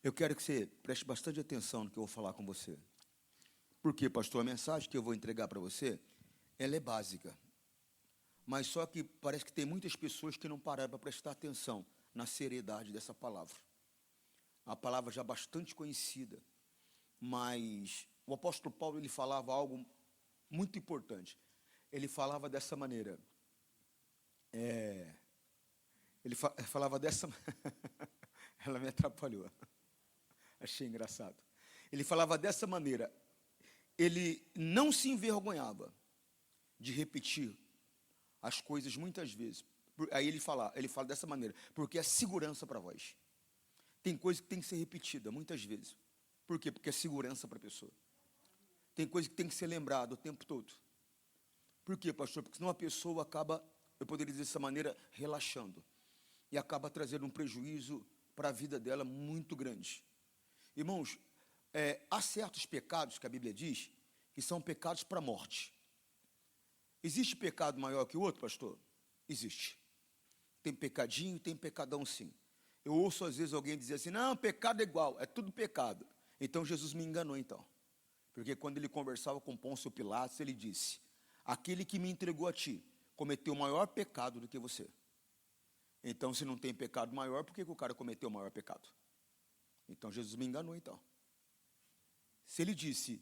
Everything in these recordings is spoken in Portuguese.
Eu quero que você preste bastante atenção no que eu vou falar com você. Porque, pastor, a mensagem que eu vou entregar para você, ela é básica. Mas só que parece que tem muitas pessoas que não pararam para prestar atenção na seriedade dessa palavra. A palavra já bastante conhecida, mas o apóstolo Paulo, ele falava algo muito importante. Ele falava dessa maneira. Ele falava dessa... Ela me atrapalhou. Achei engraçado. Ele falava dessa maneira. Ele não se envergonhava de repetir as coisas muitas vezes. Aí ele fala dessa maneira, porque é segurança para vós. Tem coisa que tem que ser repetida muitas vezes. Por quê? Porque é segurança para a pessoa. Tem coisa que tem que ser lembrada o tempo todo. Por quê, pastor? Porque senão a pessoa acaba, eu poderia dizer dessa maneira, relaxando. E acaba trazendo um prejuízo para a vida dela muito grande. Irmãos, há certos pecados que a Bíblia diz que são pecados para a morte. Existe pecado maior que o outro, pastor? Existe. Tem pecadinho e tem pecadão, sim. Eu ouço às vezes alguém dizer assim, não, pecado é igual, é tudo pecado. Então Jesus me enganou então. Porque quando ele conversava com Pôncio Pilatos, ele disse, aquele que me entregou a ti, cometeu maior pecado do que você. Então, se não tem pecado maior, por que o cara cometeu o maior pecado? Então, Jesus me enganou então. Se ele disse,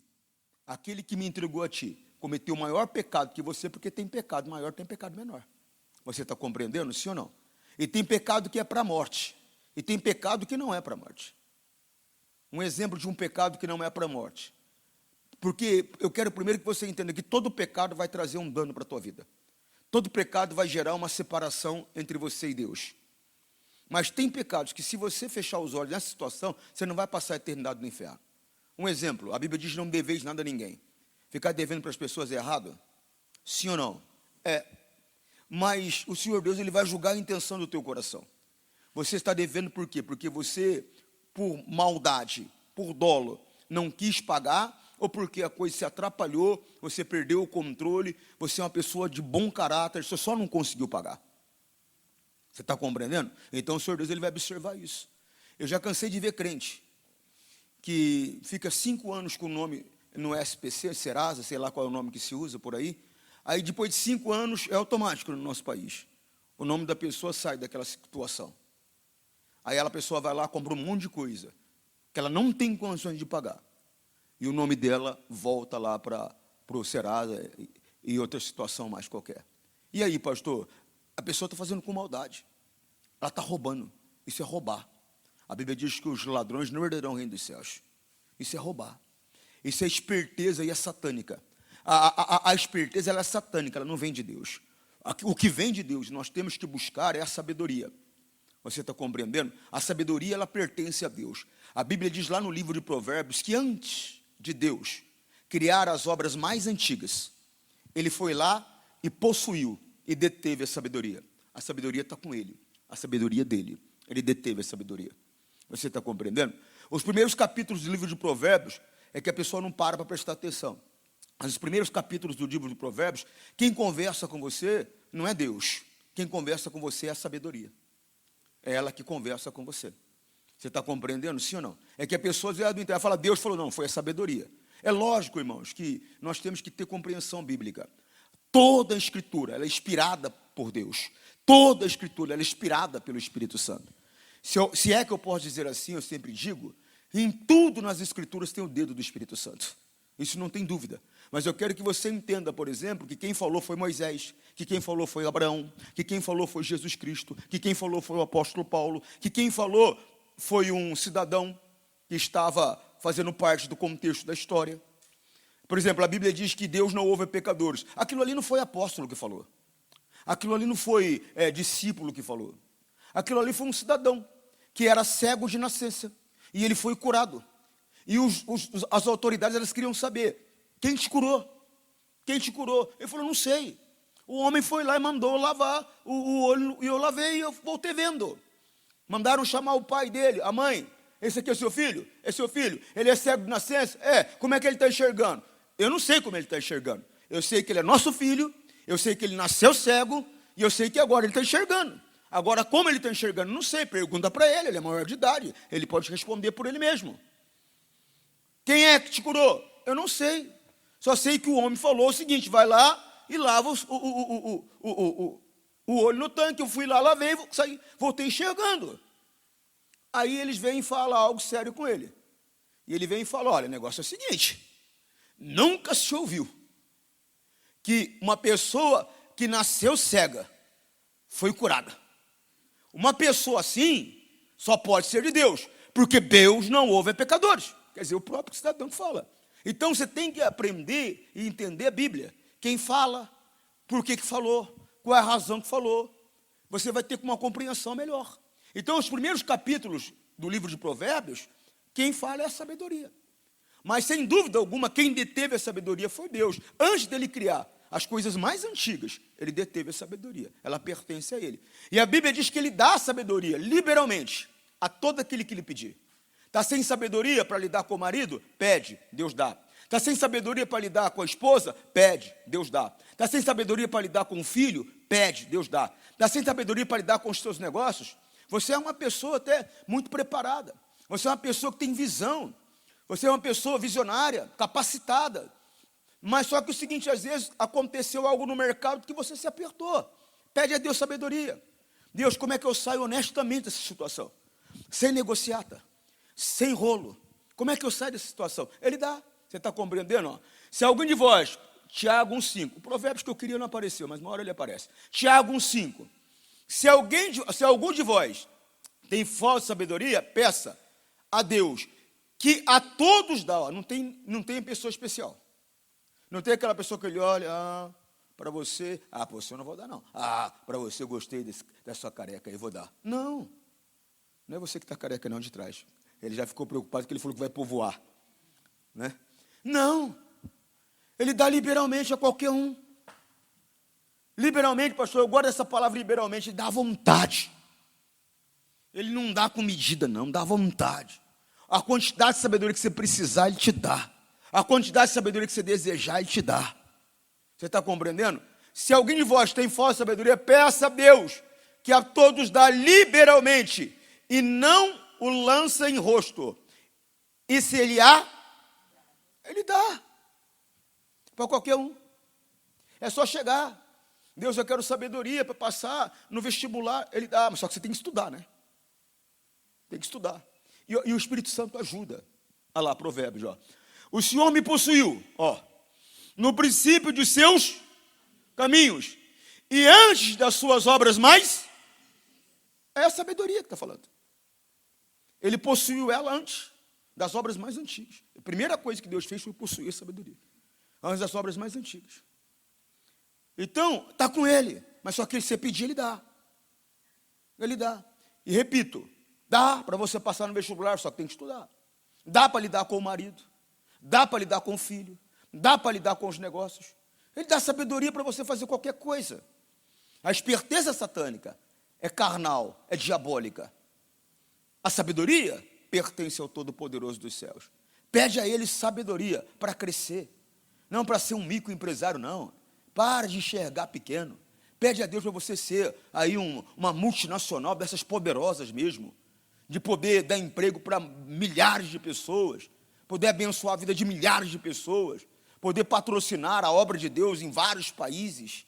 aquele que me entregou a ti, cometeu o maior pecado que você, porque tem pecado maior, tem pecado menor. Você está compreendendo, sim ou não? E tem pecado que é para a morte. E tem pecado que não é para a morte. Um exemplo de um pecado que não é para a morte. Porque eu quero primeiro que você entenda que todo pecado vai trazer um dano para a tua vida. Todo pecado vai gerar uma separação entre você e Deus. Mas tem pecados que, se você fechar os olhos nessa situação, você não vai passar a eternidade no inferno. Um exemplo, a Bíblia diz, não deveis nada a ninguém. Ficar devendo para as pessoas é errado? Sim ou não? Mas o Senhor Deus, ele vai julgar a intenção do teu coração. Você está devendo por quê? Porque você, por maldade, por dolo, não quis pagar, ou porque a coisa se atrapalhou, você perdeu o controle, você é uma pessoa de bom caráter, você só não conseguiu pagar. Você está compreendendo? Então o Senhor Deus, ele vai observar isso. Eu já cansei de ver crente que fica 5 anos com o nome no SPC, Serasa, sei lá qual é o nome que se usa por aí. Aí depois de 5 anos é automático no nosso país. O nome da pessoa sai daquela situação. Aí a pessoa vai lá, compra um monte de coisa que ela não tem condições de pagar. E o nome dela volta lá para o Serasa e outra situação mais qualquer. E aí, pastor, a pessoa está fazendo com maldade. Ela está roubando. Isso é roubar. A Bíblia diz que os ladrões não herdarão o reino dos céus. Isso é roubar. Isso é esperteza e é satânica. A esperteza, ela é satânica, ela não vem de Deus. O que vem de Deus, nós temos que buscar é a sabedoria. Você está compreendendo? A sabedoria, ela pertence a Deus. A Bíblia diz lá no livro de Provérbios que antes de Deus criar as obras mais antigas, ele foi lá e possuiu e deteve a sabedoria. A sabedoria está com ele, a sabedoria dele. Ele deteve a sabedoria. Você está compreendendo? Os primeiros capítulos do livro de Provérbios é que a pessoa não para prestar atenção. Mas os primeiros capítulos do livro de Provérbios, quem conversa com você não é Deus. Quem conversa com você é a sabedoria. É ela que conversa com você. Você está compreendendo, sim ou não? É que a pessoa fala, Deus falou, não, foi a sabedoria. É lógico, irmãos, que nós temos que ter compreensão bíblica. Toda a Escritura, ela é inspirada por Deus. Toda a Escritura, ela é inspirada pelo Espírito Santo. Se é que eu posso dizer assim, eu sempre digo, em tudo nas Escrituras tem o dedo do Espírito Santo. Isso não tem dúvida. Mas eu quero que você entenda, por exemplo, que quem falou foi Moisés, que quem falou foi Abraão, que quem falou foi Jesus Cristo, que quem falou foi o apóstolo Paulo, que quem falou foi um cidadão que estava fazendo parte do contexto da história. Por exemplo, a Bíblia diz que Deus não ouve pecadores. Aquilo ali não foi apóstolo que falou. Aquilo ali não foi discípulo que falou. Aquilo ali foi um cidadão que era cego de nascença. E ele foi curado. E as autoridades, elas queriam saber, quem te curou? Quem te curou? Ele falou, não sei. O homem foi lá e mandou lavar o olho, e eu lavei e eu voltei vendo. Mandaram chamar o pai dele, a mãe. Esse aqui é seu filho? É seu filho? Ele é cego de nascença? Como é que ele está enxergando? Eu não sei como ele está enxergando. Eu sei que ele é nosso filho, eu sei que ele nasceu cego, e eu sei que agora ele está enxergando. Agora, como ele está enxergando, não sei, pergunta para ele, ele é maior de idade, ele pode responder por ele mesmo. Quem é que te curou? Eu não sei. Só sei que o homem falou o seguinte: vai lá e lava o olho no tanque. Eu fui lá, lavei, saí, voltei enxergando. Aí eles vêm e falam algo sério com ele. E ele vem e fala: olha, o negócio é o seguinte, nunca se ouviu que uma pessoa que nasceu cega foi curada. Uma pessoa assim só pode ser de Deus, porque Deus não ouve a pecadores. Quer dizer, o próprio cidadão que fala. Então você tem que aprender e entender a Bíblia. Quem fala, por que falou, qual é a razão que falou. Você vai ter uma compreensão melhor. Então, os primeiros capítulos do livro de Provérbios, quem fala é a sabedoria. Mas, sem dúvida alguma, quem deteve a sabedoria foi Deus. Antes dele criar as coisas mais antigas, ele deteve a sabedoria. Ela pertence a ele. E a Bíblia diz que ele dá a sabedoria, liberalmente, a todo aquele que lhe pedir. Está sem sabedoria para lidar com o marido? Pede, Deus dá. Está sem sabedoria para lidar com a esposa? Pede, Deus dá. Está sem sabedoria para lidar com o filho? Pede, Deus dá. Está sem sabedoria para lidar com os seus negócios? Você é uma pessoa até muito preparada. Você é uma pessoa que tem visão. Você é uma pessoa visionária, capacitada. Mas só que o seguinte, às vezes aconteceu algo no mercado que você se apertou. Pede a Deus sabedoria. Deus, como é que eu saio honestamente dessa situação? Sem negociata, sem rolo. Como é que eu saio dessa situação? Ele dá. Você está compreendendo? Ó? Se alguém de vós, Tiago 1,5, o provérbio que eu queria não apareceu, mas uma hora ele aparece. Tiago 1,5. Se algum de vós tem falta de sabedoria, peça a Deus, que a todos dá. Ó, não tem pessoa especial. Não tem aquela pessoa que ele olha, para você, para você eu não vou dar não. Para você eu gostei dessa careca aí, vou dar. Não é você que está careca não, de trás. Ele já ficou preocupado porque ele falou que vai povoar. Né? Não, ele dá liberalmente a qualquer um. Liberalmente, pastor, eu gosto dessa palavra liberalmente, ele dá vontade. Ele não dá com medida não, dá vontade. A quantidade de sabedoria que você precisar, ele te dá. A quantidade de sabedoria que você desejar, ele te dá. Você está compreendendo? Se alguém de vós tem falta de sabedoria, peça a Deus, que a todos dá liberalmente, e não o lança em rosto. E se ele há, ele dá. Para qualquer um. É só chegar. Deus, eu quero sabedoria para passar no vestibular. Ele dá, mas só que você tem que estudar, né? Tem que estudar. E o Espírito Santo ajuda. Olha lá, Provérbios, ó. O Senhor me possuiu, ó, no princípio de seus caminhos, e antes das suas obras mais, é a sabedoria que está falando. Ele possuiu ela antes das obras mais antigas. A primeira coisa que Deus fez foi possuir a sabedoria, antes das obras mais antigas. Então, está com ele, mas só que se você pedir, ele dá. Ele dá. E repito, dá para você passar no vestibular, só que tem que estudar. Dá para lidar com o marido. Dá para lidar com o filho, dá para lidar com os negócios. Ele dá sabedoria para você fazer qualquer coisa. A esperteza satânica é carnal, é diabólica. A sabedoria pertence ao Todo-Poderoso dos céus. Pede a Ele sabedoria para crescer, não para ser um microempresário, não. Para de enxergar pequeno. Pede a Deus para você ser aí uma multinacional dessas poderosas mesmo, de poder dar emprego para milhares de pessoas, poder abençoar a vida de milhares de pessoas, poder patrocinar a obra de Deus em vários países.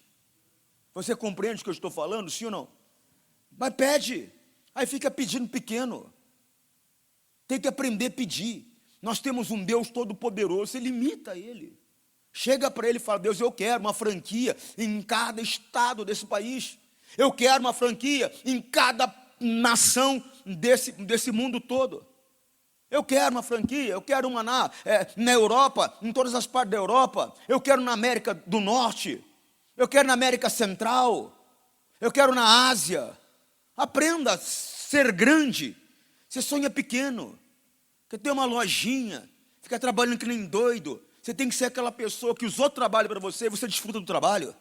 Você compreende o que eu estou falando, sim ou não? Mas pede, aí fica pedindo pequeno. Tem que aprender a pedir. Nós temos um Deus todo-poderoso, você limita Ele. Chega para Ele e fala, Deus, eu quero uma franquia em cada estado desse país. Eu quero uma franquia em cada nação desse mundo todo. Eu quero uma franquia, eu quero uma na Europa, em todas as partes da Europa. Eu quero na América do Norte. Eu quero na América Central. Eu quero na Ásia. Aprenda a ser grande. Você sonha pequeno. Quer ter uma lojinha, fica trabalhando que nem doido. Você tem que ser aquela pessoa que os outros trabalham para você e você desfruta do trabalho.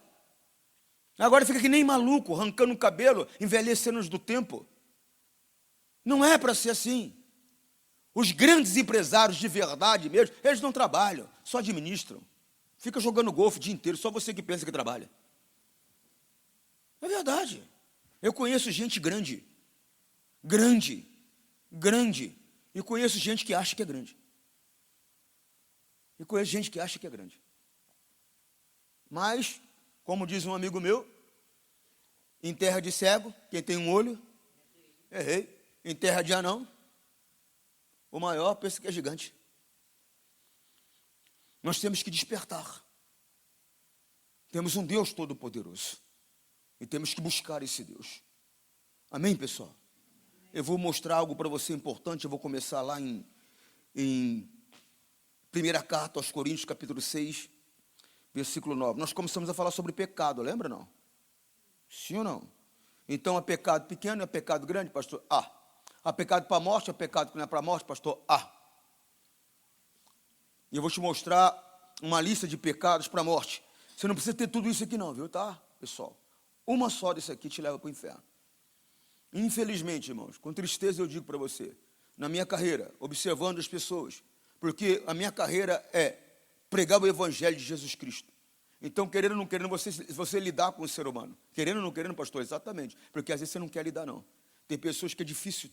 Agora fica que nem maluco, arrancando o cabelo, envelhecendo antes do tempo. Não é para ser assim. Os grandes empresários de verdade mesmo, eles não trabalham, só administram. Fica jogando golfe o dia inteiro, só você que pensa que trabalha. É verdade. Eu conheço gente grande, grande, grande, e conheço gente que acha que é grande. E conheço gente que acha que é grande. Mas, como diz um amigo meu, em terra de cego, quem tem um olho, errei. Em terra de anão, o maior pensa que é gigante. Nós temos que despertar. Temos um Deus todo-poderoso. E temos que buscar esse Deus. Amém, pessoal? Eu vou mostrar algo para você importante. Eu vou começar lá em primeira carta aos Coríntios, capítulo 6, versículo 9. Nós começamos a falar sobre pecado, lembra não? Sim ou não? Então, é pecado pequeno, é pecado grande, pastor? Há pecado para a morte, é pecado que não é para a morte, pastor? E eu vou te mostrar uma lista de pecados para a morte. Você não precisa ter tudo isso aqui não, viu, tá, pessoal? Uma só desse aqui te leva para o inferno. Infelizmente, irmãos, com tristeza eu digo para você, na minha carreira, observando as pessoas, porque a minha carreira é pregar o evangelho de Jesus Cristo. Então, querendo ou não querendo, você lidar com o ser humano. Querendo ou não querendo, pastor, exatamente. Porque às vezes você não quer lidar, não. Tem pessoas que é difícil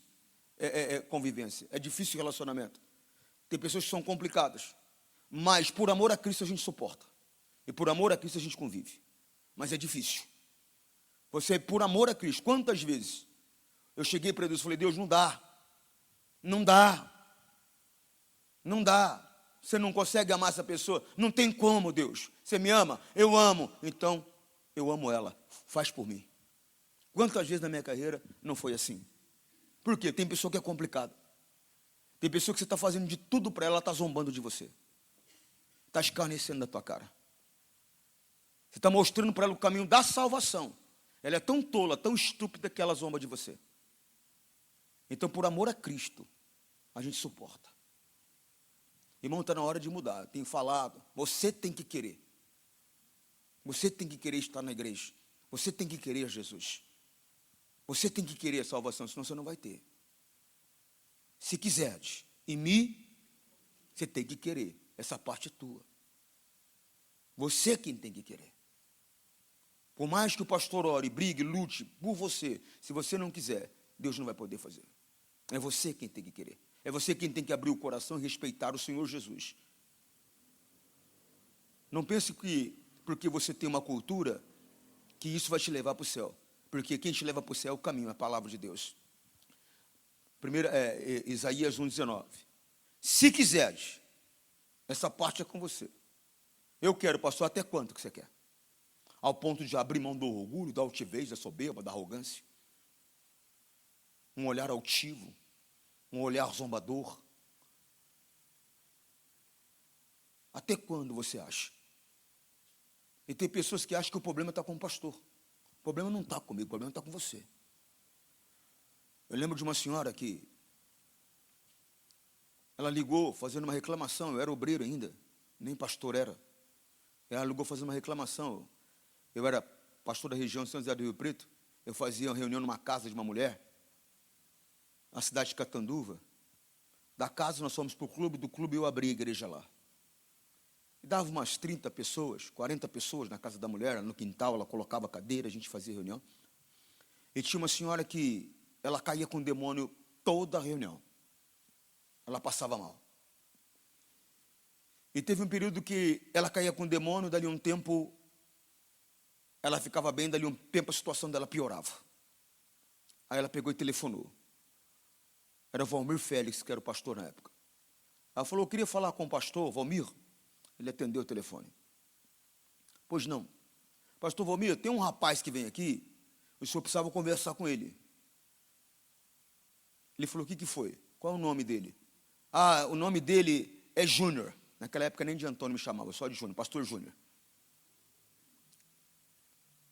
convivência, é difícil relacionamento. Tem pessoas que são complicadas. Mas por amor a Cristo a gente suporta. E por amor a Cristo a gente convive. Mas é difícil. Você, por amor a Cristo, quantas vezes eu cheguei para Deus e falei, Deus, não dá. Não dá. Não dá. Você não consegue amar essa pessoa? Não tem como, Deus. Você me ama? Eu amo. Então, eu amo ela. Faz por mim. Quantas vezes na minha carreira não foi assim? Por quê? Tem pessoa que é complicada. Tem pessoa que você está fazendo de tudo para ela, ela está zombando de você. Está escarnecendo da tua cara. Você está mostrando para ela o caminho da salvação. Ela é tão tola, tão estúpida que ela zomba de você. Então, por amor a Cristo, a gente suporta. Irmão, está na hora de mudar. Eu tenho falado. Você tem que querer. Você tem que querer estar na igreja. Você tem que querer Jesus. Você tem que querer a salvação, senão você não vai ter. Se quiseres, em mim, você tem que querer. Essa parte é tua. Você quem tem que querer. Por mais que o pastor ore, brigue, lute por você, se você não quiser, Deus não vai poder fazer. É você quem tem que querer. É você quem tem que abrir o coração e respeitar o Senhor Jesus. Não pense que, porque você tem uma cultura, que isso vai te levar para o céu. Porque quem te leva para o céu é o caminho, a palavra de Deus. Primeiro, Isaías 1,19. Se quiseres, essa parte é com você. Eu quero, pastor, até quanto que você quer? Ao ponto de abrir mão do orgulho, da altivez, da soberba, da arrogância. Um olhar altivo, um olhar zombador. Até quando você acha? E tem pessoas que acham que o problema está com o pastor. O problema não está comigo, o problema está com você. Eu lembro de uma senhora que ela ligou fazendo uma reclamação, eu era obreiro ainda, nem pastor era. Ela ligou fazendo uma reclamação. Eu era pastor da região de São José do Rio Preto, eu fazia uma reunião numa casa de uma mulher, na cidade de Catanduva. Da casa nós fomos para o clube, do clube eu abri a igreja lá. E dava umas 30 pessoas, 40 pessoas na casa da mulher, no quintal, ela colocava cadeira, a gente fazia reunião. E tinha uma senhora que ela caía com o demônio toda a reunião. Ela passava mal. E teve um período que ela caía com o demônio, dali um tempo ela ficava bem, dali um tempo a situação dela piorava. Aí ela pegou e telefonou. Era o Valmir Félix, que era o pastor na época. Ela falou, eu queria falar com o pastor Valmir. Ele atendeu o telefone. Pois não. Pastor Valmir, tem um rapaz que vem aqui, o senhor precisava conversar com ele. Ele falou, o que foi? Qual é o nome dele? O nome dele é Júnior. Naquela época nem de Antônio me chamava, só de Júnior, pastor Júnior.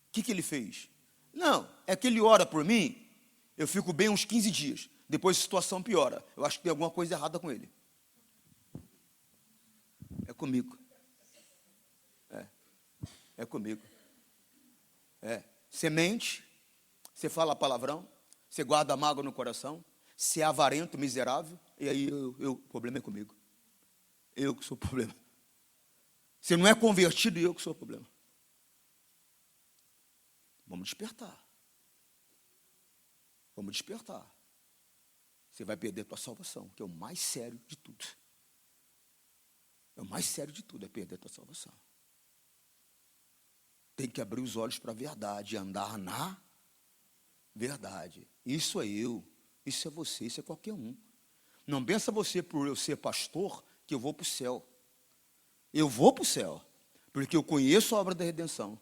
O que ele fez? Não, é que ele ora por mim, eu fico bem uns 15 dias. Depois a situação piora. Eu acho que tem alguma coisa errada com ele. É comigo. É comigo. Você mente, você fala palavrão, você guarda mágoa no coração, você é avarento, miserável, e aí o problema é comigo. Eu que sou o problema. Você não é convertido e eu que sou o problema. Vamos despertar. Vamos despertar. Você vai perder a tua salvação, que é o mais sério de tudo. É o mais sério de tudo, é perder a tua salvação. Tem que abrir os olhos para a verdade, andar na verdade. Isso é eu, isso é você, isso é qualquer um. Não pensa você, por eu ser pastor, que eu vou para o céu. Eu vou para o céu, porque eu conheço a obra da redenção.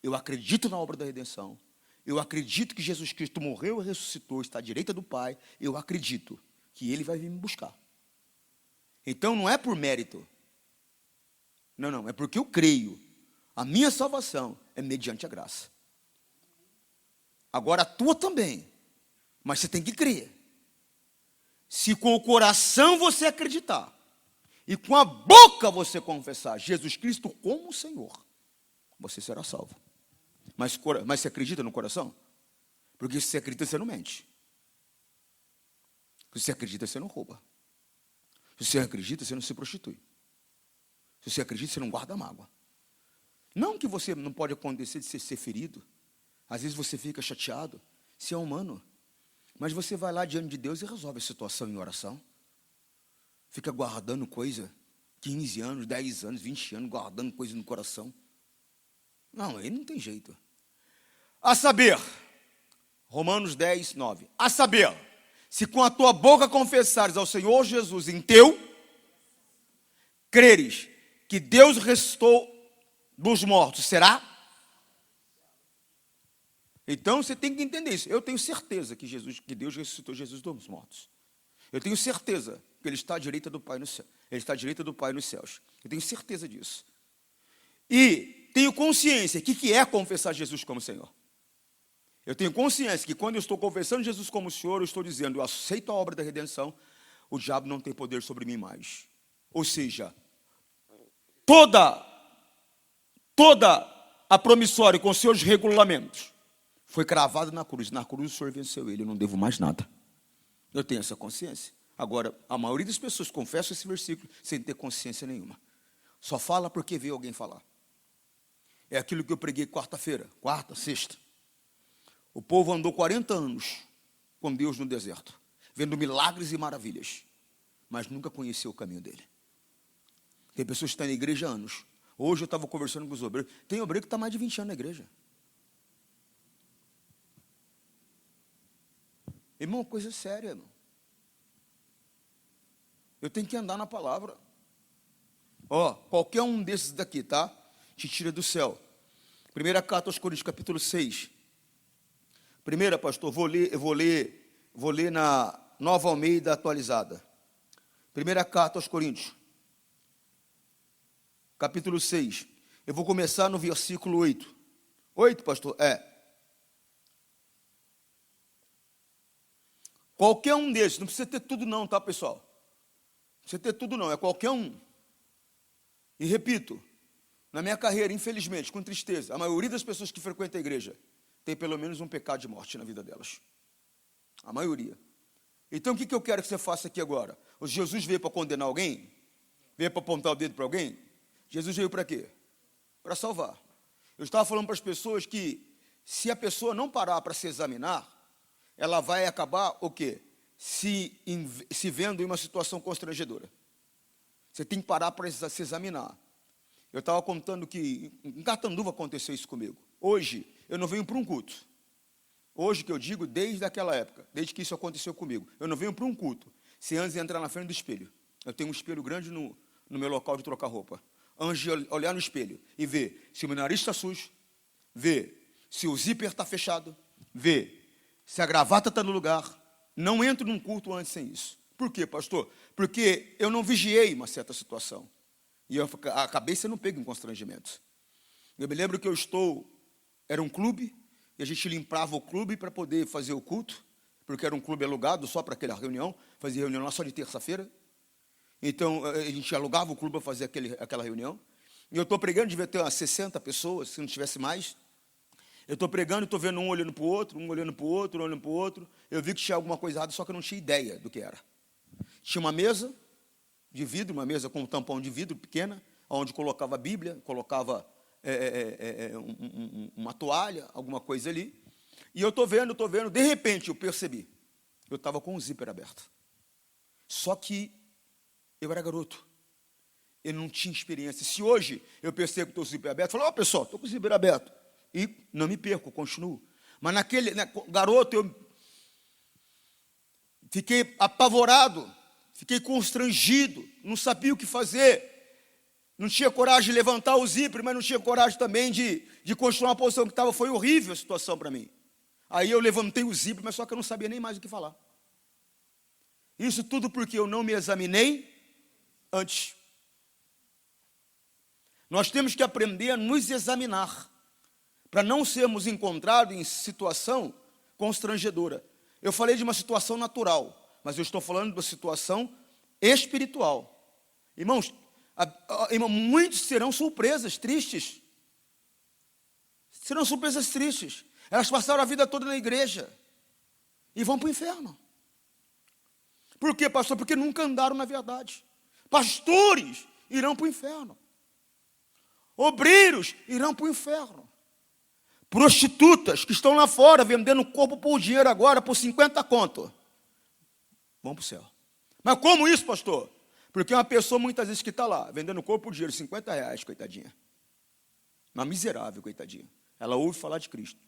Eu acredito na obra da redenção. Eu acredito que Jesus Cristo morreu e ressuscitou, está à direita do Pai. Eu acredito que Ele vai vir me buscar. Então não é por mérito. Não, é porque eu creio. A minha salvação é mediante a graça. Agora a tua também. Mas você tem que crer. Se com o coração você acreditar, e com a boca você confessar Jesus Cristo como Senhor, você será salvo. Mas você acredita no coração? Porque se você acredita, você não mente. Se você acredita, você não rouba. Se você acredita, você não se prostitui. Se você acredita, você não guarda mágoa. Não que você não pode acontecer de ser ferido. Às vezes você fica chateado. Você é humano. Mas você vai lá diante de Deus e resolve a situação em oração. Fica guardando coisa, 15 anos, 10 anos, 20 anos, guardando coisa no coração. Não, aí não tem jeito. A saber, Romanos 10, 9. A saber, se com a tua boca confessares ao Senhor Jesus em teu, creres que Deus ressuscitou dos mortos, será? Então você tem que entender isso. Eu tenho certeza que Deus ressuscitou Jesus dos mortos. Eu tenho certeza que Ele está à direita do Pai no céu. Ele está à direita do Pai nos céus. Eu tenho certeza disso. E tenho consciência que é confessar Jesus como Senhor. Eu tenho consciência que quando eu estou confessando Jesus como Senhor, eu estou dizendo, eu aceito a obra da redenção, o diabo não tem poder sobre mim mais. Ou seja, toda a promissória com seus regulamentos foi cravada na cruz. Na cruz o Senhor venceu ele, eu não devo mais nada. Eu tenho essa consciência. Agora, a maioria das pessoas confessa esse versículo sem ter consciência nenhuma. Só fala porque vê alguém falar. É aquilo que eu preguei quarta-feira, quarta, sexta. O povo andou 40 anos com Deus no deserto, vendo milagres e maravilhas, mas nunca conheceu o caminho dele. Tem pessoas que estão na igreja há anos. Hoje eu estava conversando com os obreiros. Tem obreiro que está mais de 20 anos na igreja. Irmão, coisa séria, irmão. Eu tenho que andar na palavra. Qualquer um desses daqui, tá? Te tira do céu. Primeira carta aos Coríntios, capítulo 6. Primeira, pastor, vou ler na Nova Almeida atualizada. Primeira carta aos Coríntios, capítulo 6. Eu vou começar no versículo 8. 8, pastor? Qualquer um desses, não precisa ter tudo não, tá, pessoal? Não precisa ter tudo não, é qualquer um. E repito, na minha carreira, infelizmente, com tristeza, a maioria das pessoas que frequentam a igreja tem pelo menos um pecado de morte na vida delas. A maioria. Então, o que eu quero que você faça aqui agora? O Jesus veio para condenar alguém? Veio para apontar o dedo para alguém? Jesus veio para quê? Para salvar. Eu estava falando para as pessoas que, se a pessoa não parar para se examinar, ela vai acabar o quê? Se vendo em uma situação constrangedora. Você tem que parar para se examinar. Eu estava contando que em Catanduva aconteceu isso comigo. Hoje, eu não venho para um culto. Hoje, que eu digo, desde aquela época, desde que isso aconteceu comigo, eu não venho para um culto, se antes de entrar na frente do espelho. Eu tenho um espelho grande no meu local de trocar roupa. Antes de olhar no espelho e ver se o meu nariz está sujo, ver se o zíper está fechado, ver se a gravata está no lugar. Não entro num culto antes sem isso. Por quê, pastor? Porque eu não vigiei uma certa situação. E a cabeça não pega em constrangimentos. Eu me lembro que era um clube, e a gente limpava o clube para poder fazer o culto, porque era um clube alugado só para aquela reunião, fazia reunião lá só de terça-feira. Então, a gente alugava o clube para fazer aquela reunião. E eu estou pregando, devia ter umas 60 pessoas, se não tivesse mais. Eu estou pregando e estou vendo um olhando para o outro, um olhando para o outro, um olhando para o outro. Eu vi que tinha alguma coisa errada, só que eu não tinha ideia do que era. Tinha uma mesa de vidro, uma mesa com um tampão de vidro pequena, onde colocava a Bíblia, colocava uma toalha, alguma coisa ali. E eu estou vendo, de repente eu percebi. Eu estava com o zíper aberto. Só que eu era garoto. Eu não tinha experiência. Se hoje eu percebo que estou com o zíper aberto, eu falo, pessoal, estou com o zíper aberto. E não me perco, continuo. Mas naquele, garoto, eu fiquei apavorado, fiquei constrangido, não sabia o que fazer. Não tinha coragem de levantar o zíper, mas não tinha coragem também de continuar a posição que estava. Foi horrível a situação para mim. Aí eu levantei o zíper, mas só que eu não sabia nem mais o que falar. Isso tudo porque eu não me examinei antes. Nós temos que aprender a nos examinar, para não sermos encontrados em situação constrangedora. Eu falei de uma situação natural, mas eu estou falando de uma situação espiritual. Irmãos, muitos serão surpresas tristes. Serão surpresas tristes. Elas passaram a vida toda na igreja e vão para o inferno. Por quê, pastor? Porque nunca andaram na verdade. Pastores irão para o inferno. Obreiros irão para o inferno. Prostitutas que estão lá fora vendendo o corpo por dinheiro agora, por 50 conto, vão para o céu. Mas como isso, pastor? Porque uma pessoa muitas vezes que está lá, vendendo o corpo por dinheiro, 50 reais, coitadinha. Uma miserável, coitadinha. Ela ouve falar de Cristo,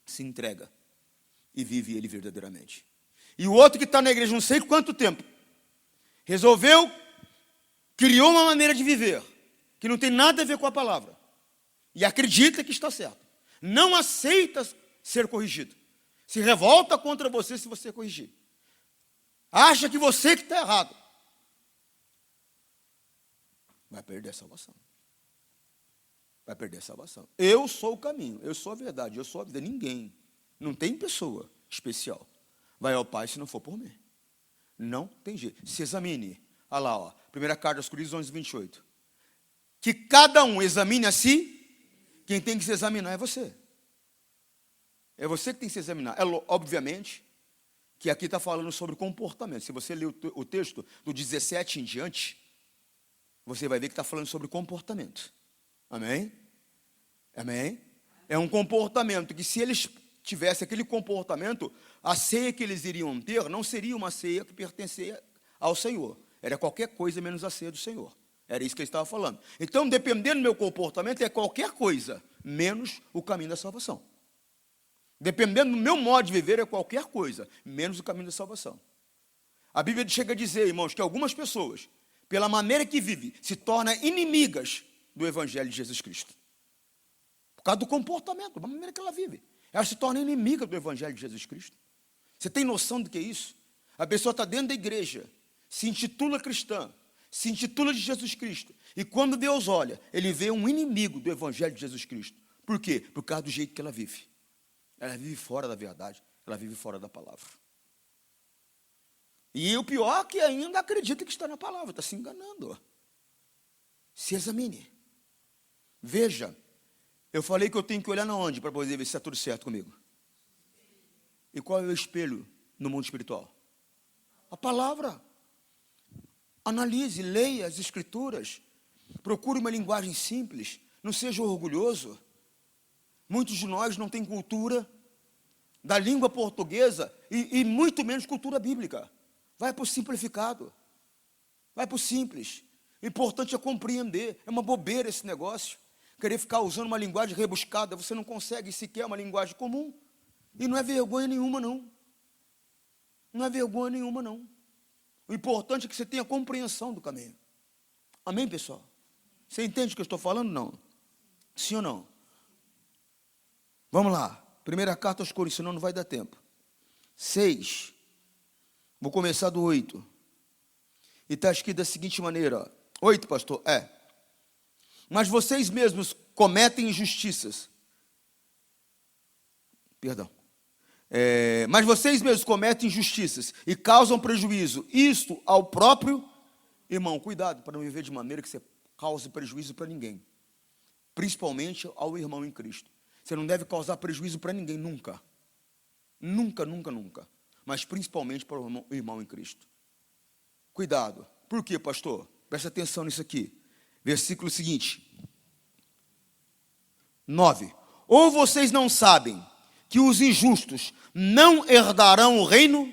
se entrega e vive ele verdadeiramente. E o outro que está na igreja não sei quanto tempo, resolveu, criou uma maneira de viver, que não tem nada a ver com a palavra, e acredita que está certo. Não aceita ser corrigido. Se revolta contra você se você corrigir. Acha que você que está errado. Vai perder a salvação. Vai perder a salvação. Eu sou o caminho, eu sou a verdade, eu sou a vida. Ninguém, não tem pessoa especial vai ao Pai se não for por mim. Não tem jeito. Se examine. Olha lá, ó. 1 carta aos Coríntios 11, 28. Que cada um examine a si. Quem tem que se examinar é você. É você que tem que se examinar. Obviamente que aqui está falando sobre comportamento. Se você ler o texto do 17 em diante, você vai ver que está falando sobre comportamento. Amém? Amém? É um comportamento que, se eles tivessem aquele comportamento, a ceia que eles iriam ter não seria uma ceia que pertencia ao Senhor. Era qualquer coisa menos a ceia do Senhor. Era isso que ele estava falando. Então, dependendo do meu comportamento, é qualquer coisa menos o caminho da salvação. Dependendo do meu modo de viver, é qualquer coisa menos o caminho da salvação. A Bíblia chega a dizer, irmãos, que algumas pessoas, pela maneira que vivem, se tornam inimigas do Evangelho de Jesus Cristo. Por causa do comportamento, da maneira que ela vive. Ela se torna inimiga do Evangelho de Jesus Cristo. Você tem noção do que é isso? A pessoa está dentro da igreja, se intitula cristã, se intitula de Jesus Cristo. E quando Deus olha, ele vê um inimigo do Evangelho de Jesus Cristo. Por quê? Por causa do jeito que ela vive. Ela vive fora da verdade, ela vive fora da palavra. E o pior é que ainda acredita que está na palavra, está se enganando. Se examine. Veja, eu falei que eu tenho que olhar na onde para poder ver se está tudo certo comigo. E qual é o espelho no mundo espiritual? A palavra. Analise, leia as escrituras. Procure uma linguagem simples. Não seja orgulhoso. Muitos de nós não têm cultura da língua portuguesa e muito menos cultura bíblica. Vai para o simplificado. Vai para o simples. O importante é compreender. É uma bobeira esse negócio. Querer ficar usando uma linguagem rebuscada, você não consegue sequer uma linguagem comum. E não é vergonha nenhuma, não. Não é vergonha nenhuma, não. O importante é que você tenha compreensão do caminho. Amém, pessoal? Você entende o que eu estou falando? Não? Sim ou não? Vamos lá. Primeira carta aos Coríntios, senão não vai dar tempo. 6. Vou começar do 8. E está escrito da seguinte maneira. Ó. 8, pastor? É. Mas vocês mesmos cometem injustiças. Perdão. Mas vocês mesmos cometem injustiças e causam prejuízo. Isto ao próprio irmão. Cuidado para não viver de maneira que você cause prejuízo para ninguém. Principalmente ao irmão em Cristo. Você não deve causar prejuízo para ninguém, nunca. Nunca, nunca, nunca. Mas principalmente para o irmão em Cristo. Cuidado. Por quê, pastor? Presta atenção nisso aqui. Versículo seguinte. 9. Ou vocês não sabem que os injustos não herdarão o reino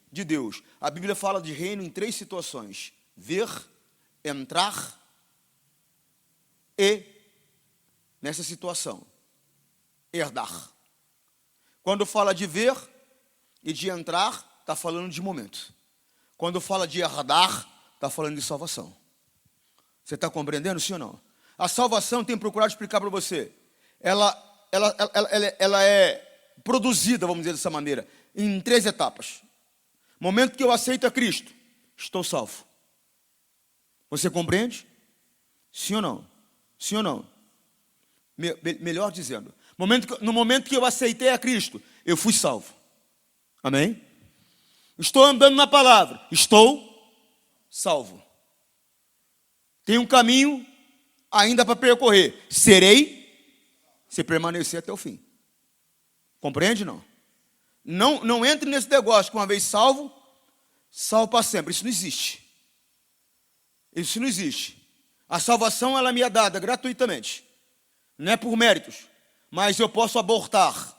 de Deus. A Bíblia fala de reino em 3 situações: ver, entrar e, nessa situação, herdar. Quando fala de ver e de entrar, está falando de momento. Quando fala de herdar, está falando de salvação. Você está compreendendo, sim ou não? A salvação, tenho procurado explicar para você, ela é produzida, vamos dizer dessa maneira, em 3 etapas. Momento que eu aceito a Cristo, estou salvo. Você compreende? Sim ou não? Sim ou não? Melhor dizendo, no momento que eu aceitei a Cristo, eu fui salvo. Amém? Estou andando na palavra, estou salvo. Tem um caminho ainda para percorrer. Serei, se permanecer até o fim. Compreende, não? Não entre nesse negócio que uma vez salvo, salvo para sempre. Isso não existe. Isso não existe. A salvação, ela me é dada gratuitamente. Não é por méritos. Mas eu posso abortar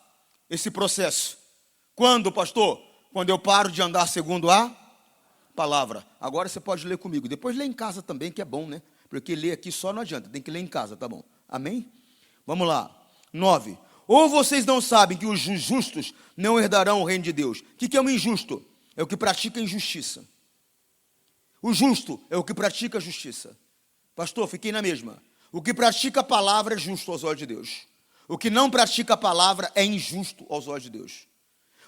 esse processo. Quando, pastor? Quando eu paro de andar segundo a palavra. Agora você pode ler comigo. Depois lê em casa também, que é bom, né? Porque ler aqui só não adianta. Tem que ler em casa, tá bom? Amém? Vamos lá. 9. Ou vocês não sabem que os justos não herdarão o reino de Deus. O que é um injusto? É o que pratica injustiça. O justo é o que pratica a justiça. Pastor, fiquei na mesma. O que pratica a palavra é justo aos olhos de Deus. O que não pratica a palavra é injusto aos olhos de Deus.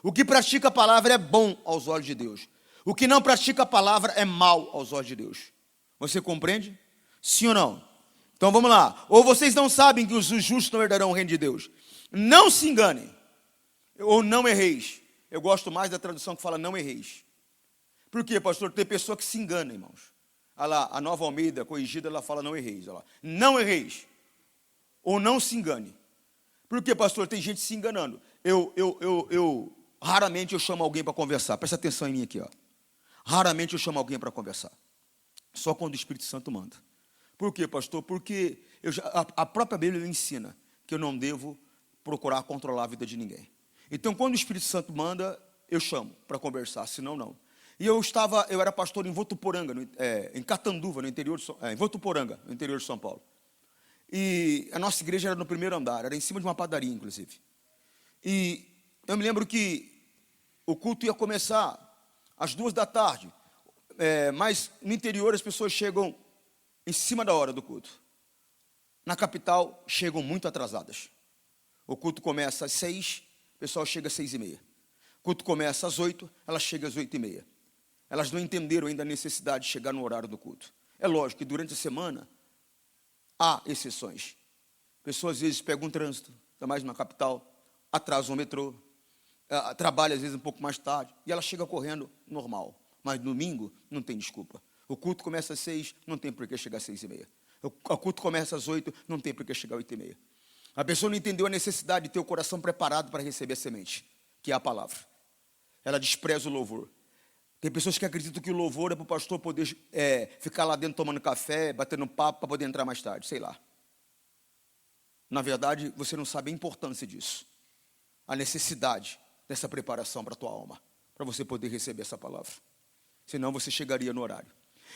O que pratica a palavra é bom aos olhos de Deus. O que não pratica a palavra é mal aos olhos de Deus. Você compreende? Sim ou não? Então vamos lá. Ou vocês não sabem que os justos não herdarão o reino de Deus. Não se enganem. Ou não erreis. Eu gosto mais da tradução que fala não erreis. Por quê, pastor? Tem pessoa que se engana, irmãos. Olha lá, a Nova Almeida corrigida, ela fala não erreis. Olha lá. Não erreis. Ou não se engane. Por quê, pastor? Tem gente se enganando. Raramente eu chamo alguém para conversar. Presta atenção em mim aqui, ó. Raramente eu chamo alguém para conversar. Só quando o Espírito Santo manda. Por quê, pastor? Porque a própria Bíblia me ensina que eu não devo procurar controlar a vida de ninguém. Então, quando o Espírito Santo manda, eu chamo para conversar, senão não. E eu era pastor em Votuporanga, em Catanduva, no interior em Votuporanga, no interior de São Paulo. E a nossa igreja era no primeiro andar, era em cima de uma padaria, inclusive. E eu me lembro que o culto ia começar às 14h, mas no interior as pessoas chegam em cima da hora do culto. Na capital, chegam muito atrasadas. O culto começa às 6, o pessoal chega às 6h30. O culto começa às 8, elas chegam às 8h30. Elas não entenderam ainda a necessidade de chegar no horário do culto. É lógico que durante a semana há exceções. Pessoas às vezes pegam um trânsito, ainda mais na capital, atrasam o metrô, trabalham às vezes um pouco mais tarde, e ela chega correndo normal. Mas domingo não tem desculpa. O culto começa às 6, não tem por que chegar às 6h30. O culto começa às 8, não tem por que chegar às 8h30. A pessoa não entendeu a necessidade de ter o coração preparado para receber a semente, que é a palavra. Ela despreza o louvor. Tem pessoas que acreditam que o louvor é para o pastor poder ficar lá dentro tomando café, batendo papo para poder entrar mais tarde, sei lá. Na verdade, você não sabe a importância disso. A necessidade dessa preparação para a tua alma, para você poder receber essa palavra. Senão você chegaria no horário.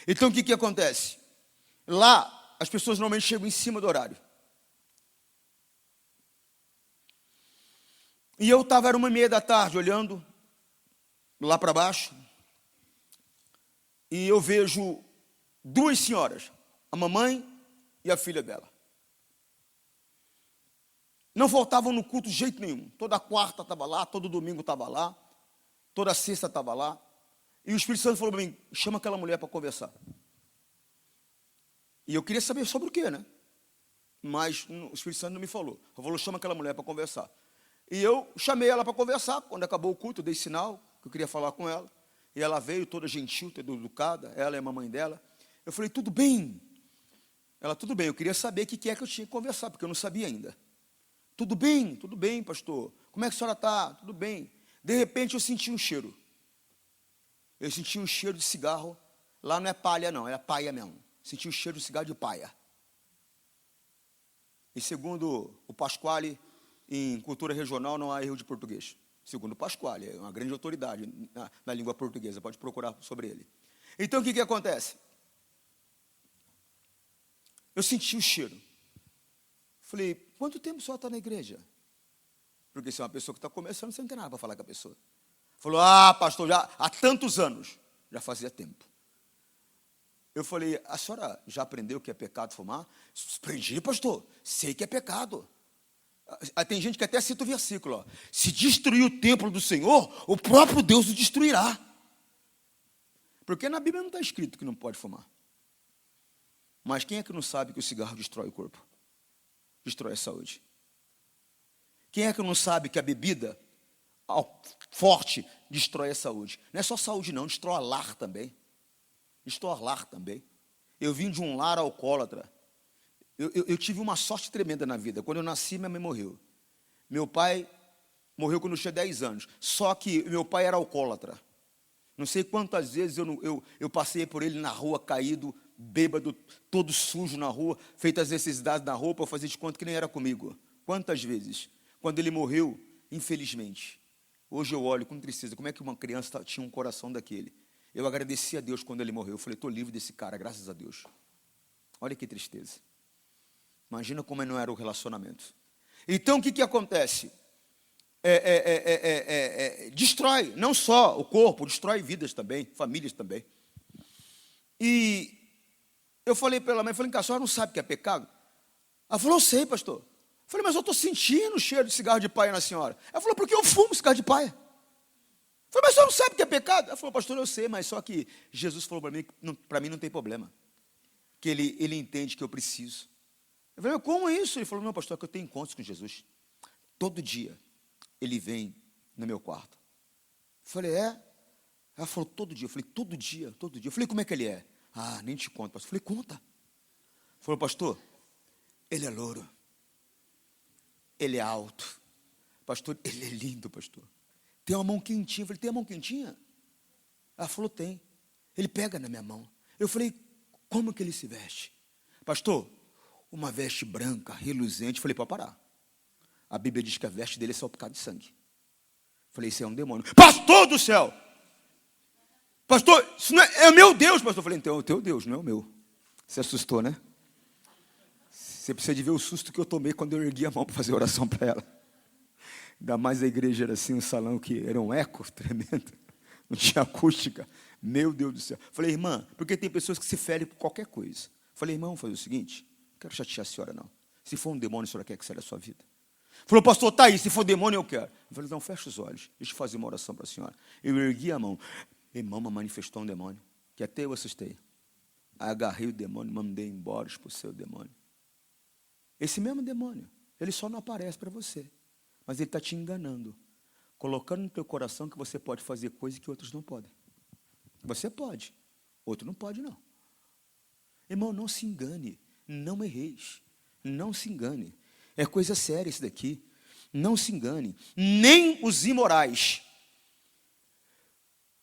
Então o que acontece? Lá, as pessoas normalmente chegam em cima do horário. E eu estava, era 1h30 olhando lá para baixo, e eu vejo 2 senhoras, a mamãe e a filha dela. Não faltavam no culto de jeito nenhum. Toda quarta estava lá, todo domingo estava lá, toda sexta estava lá. E o Espírito Santo falou para mim, chama aquela mulher para conversar. E eu queria saber sobre o quê, né? Mas o Espírito Santo não me falou. Ele falou, chama aquela mulher para conversar. E eu chamei ela para conversar. Quando acabou o culto, eu dei sinal que eu queria falar com ela. E ela veio toda gentil, toda educada, ela e a mamãe dela. Eu falei, tudo bem? Ela, tudo bem, eu queria saber o que é que eu tinha que conversar, porque eu não sabia ainda. Tudo bem, pastor. Como é que a senhora está? Tudo bem. De repente eu senti um cheiro. Eu senti um cheiro de cigarro. Lá não é palha não, é paia mesmo. Senti um cheiro de cigarro de paia. E segundo o Pasquale em cultura regional não há erro de português. Segundo Pasquale, é uma grande autoridade na língua portuguesa, pode procurar sobre ele. Então, o que acontece? Eu senti o cheiro. Falei, quanto tempo o senhor está na igreja? Porque se é uma pessoa que está começando, você não tem nada para falar com a pessoa. Falou, pastor, já há tantos anos. Já fazia tempo. Eu falei, a senhora já aprendeu o que é pecado fumar? Aprendi, pastor, sei que é pecado. Tem gente que até cita o versículo, ó, se destruir o templo do Senhor, o próprio Deus o destruirá. Porque na Bíblia não está escrito que não pode fumar. Mas quem é que não sabe que o cigarro destrói o corpo? Destrói a saúde. Quem é que não sabe que a bebida forte destrói a saúde? Não é só saúde não, destrói o lar também. Destrói o lar também. Eu vim de um lar alcoólatra. Eu tive uma sorte tremenda na vida. Quando eu nasci, minha mãe morreu. Meu pai morreu quando eu tinha 10 anos. Só que meu pai era alcoólatra. Não sei quantas vezes eu passei por ele na rua, caído, bêbado, todo sujo na rua, feito as necessidades na roupa, eu fazia de conta que nem era comigo. Quantas vezes? Quando ele morreu, infelizmente, hoje eu olho com tristeza, como é que uma criança tinha um coração daquele? Eu agradeci a Deus quando ele morreu. Eu falei, estou livre desse cara, graças a Deus. Olha que tristeza. Imagina como não era o relacionamento. Então, o que acontece? Destrói, não só o corpo, destrói vidas também, famílias também. E eu falei para ela, mãe, a senhora não sabe o que é pecado? Ela falou, eu sei, pastor. Eu falei, mas eu estou sentindo o cheiro de cigarro de paia na senhora. Ela falou, porque eu fumo cigarro de paia. Eu falei, mas a senhora não sabe o que é pecado? Ela falou, pastor, eu sei, mas só que Jesus falou para mim não tem problema. Que ele entende que eu preciso. Eu falei, como isso? Ele falou, não, pastor, é que eu tenho encontros com Jesus. Todo dia ele vem no meu quarto. Eu falei, é? Ela falou, todo dia. Eu falei, todo dia, todo dia. Eu falei, como é que ele é? Nem te conto, pastor. Eu falei, conta. Ele falou, pastor, ele é louro. Ele é alto. Pastor, ele é lindo, pastor. Tem uma mão quentinha. Eu falei, tem a mão quentinha? Ela falou, tem. Ele pega na minha mão. Eu falei, como que ele se veste? Pastor, uma veste branca, reluzente. Eu falei, pode parar. A Bíblia diz que a veste dele é salpicada de sangue. Eu falei, isso é um demônio. Pastor do céu! Pastor, isso não é meu Deus, pastor. Eu falei, então é o teu Deus, não é o meu. Você assustou, né? Você precisa de ver o susto que eu tomei quando eu ergui a mão para fazer oração para ela. Ainda mais a igreja era assim, um salão que era um eco tremendo. Não tinha acústica. Meu Deus do céu. Eu falei, irmã, porque tem pessoas que se ferem por qualquer coisa. Eu falei, irmão, vamos fazer o seguinte, não quero chatear a senhora, não. Se for um demônio, a senhora quer que saia da sua vida? Falou, pastor, tá aí, se for demônio, eu quero. Eu falei, não, fecha os olhos, deixa eu fazer uma oração para a senhora. Eu ergui a mão. Irmão, manifestou um demônio, que até eu assustei. Aí agarrei o demônio, mandei embora, expulsei o demônio. Esse mesmo demônio, ele só não aparece para você, mas ele está te enganando, colocando no teu coração que você pode fazer coisas que outros não podem. Você pode, outro não pode, não. Irmão, não se engane, não erreis, não se engane. É coisa séria isso daqui. Não se engane. Nem os imorais.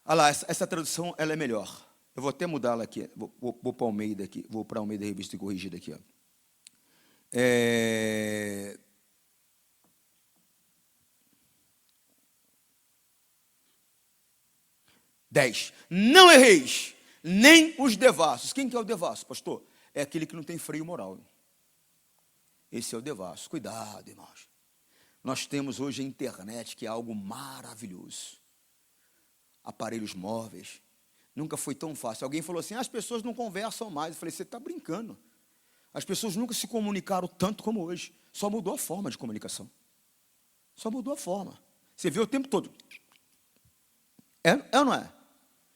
Olha lá, essa tradução ela é melhor. Eu vou até mudá-la aqui. Vou para o Almeida aqui. Vou para o Almeida Revista e Corrigida aqui. Ó. 10. Não erreis, nem os devassos. Quem que é o devasso, pastor? É aquele que não tem freio moral. Esse é o devasso. Cuidado, irmãos. Nós temos hoje a internet, que é algo maravilhoso. Aparelhos móveis. Nunca foi tão fácil. Alguém falou assim, as pessoas não conversam mais. Eu falei, você está brincando. As pessoas nunca se comunicaram tanto como hoje. Só mudou a forma de comunicação. Só mudou a forma. Você vê o tempo todo. É ou não é?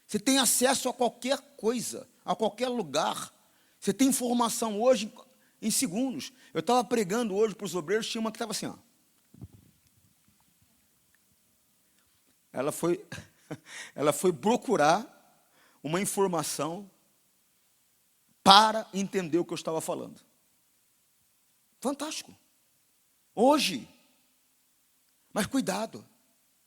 Você tem acesso a qualquer coisa, a qualquer lugar. Você tem informação hoje em segundos. Eu estava pregando hoje para os obreiros, tinha uma que estava assim, ó. Ela foi procurar uma informação para entender o que eu estava falando. Fantástico. Hoje. Mas cuidado.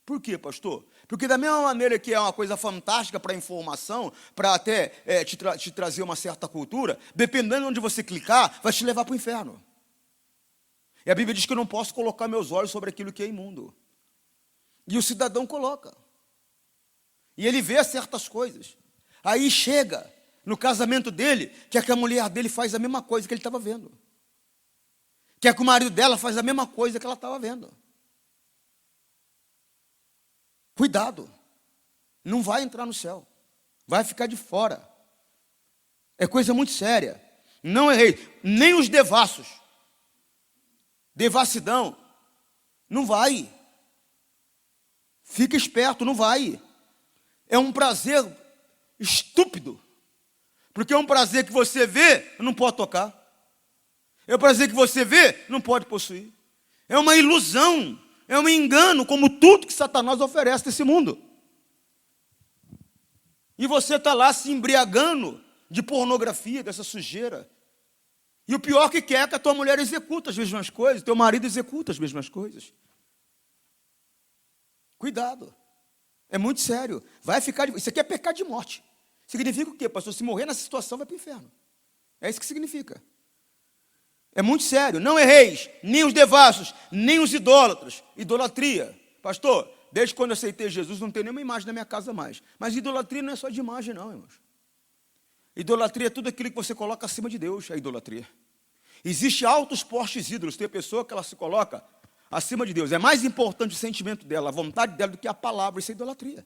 Por quê, pastor? Porque da mesma maneira que é uma coisa fantástica para a informação, para até te trazer uma certa cultura, dependendo de onde você clicar, vai te levar para o inferno. E a Bíblia diz que eu não posso colocar meus olhos sobre aquilo que é imundo. E o cidadão coloca. E ele vê certas coisas. Aí chega no casamento dele, que a mulher dele faz a mesma coisa que ele estava vendo. Que o marido dela faz a mesma coisa que ela estava vendo. Cuidado. Não vai entrar no céu. Vai ficar de fora. É coisa muito séria. Não errei. Nem os devassos. Devassidão. Não vai. Fica esperto, não vai. É um prazer estúpido. Porque é um prazer que você vê, não pode tocar. É um prazer que você vê, não pode possuir. É uma ilusão. É um engano, como tudo que Satanás oferece nesse mundo. E você está lá se embriagando de pornografia, dessa sujeira. E o pior que quer é que a tua mulher executa as mesmas coisas, teu marido executa as mesmas coisas. Cuidado. É muito sério. Vai ficar. Isso aqui é pecado de morte. Significa o quê, pastor? Se morrer nessa situação, vai para o inferno. É isso que significa. É muito sério. Não erreis, nem os devassos, nem os idólatras. Idolatria. Pastor, desde quando eu aceitei Jesus, não tem nenhuma imagem na minha casa mais. Mas idolatria não é só de imagem, não, irmãos. Idolatria é tudo aquilo que você coloca acima de Deus, é idolatria. Existe altos postes ídolos. Tem pessoa que ela se coloca acima de Deus. É mais importante o sentimento dela, a vontade dela, do que a palavra. Isso é idolatria.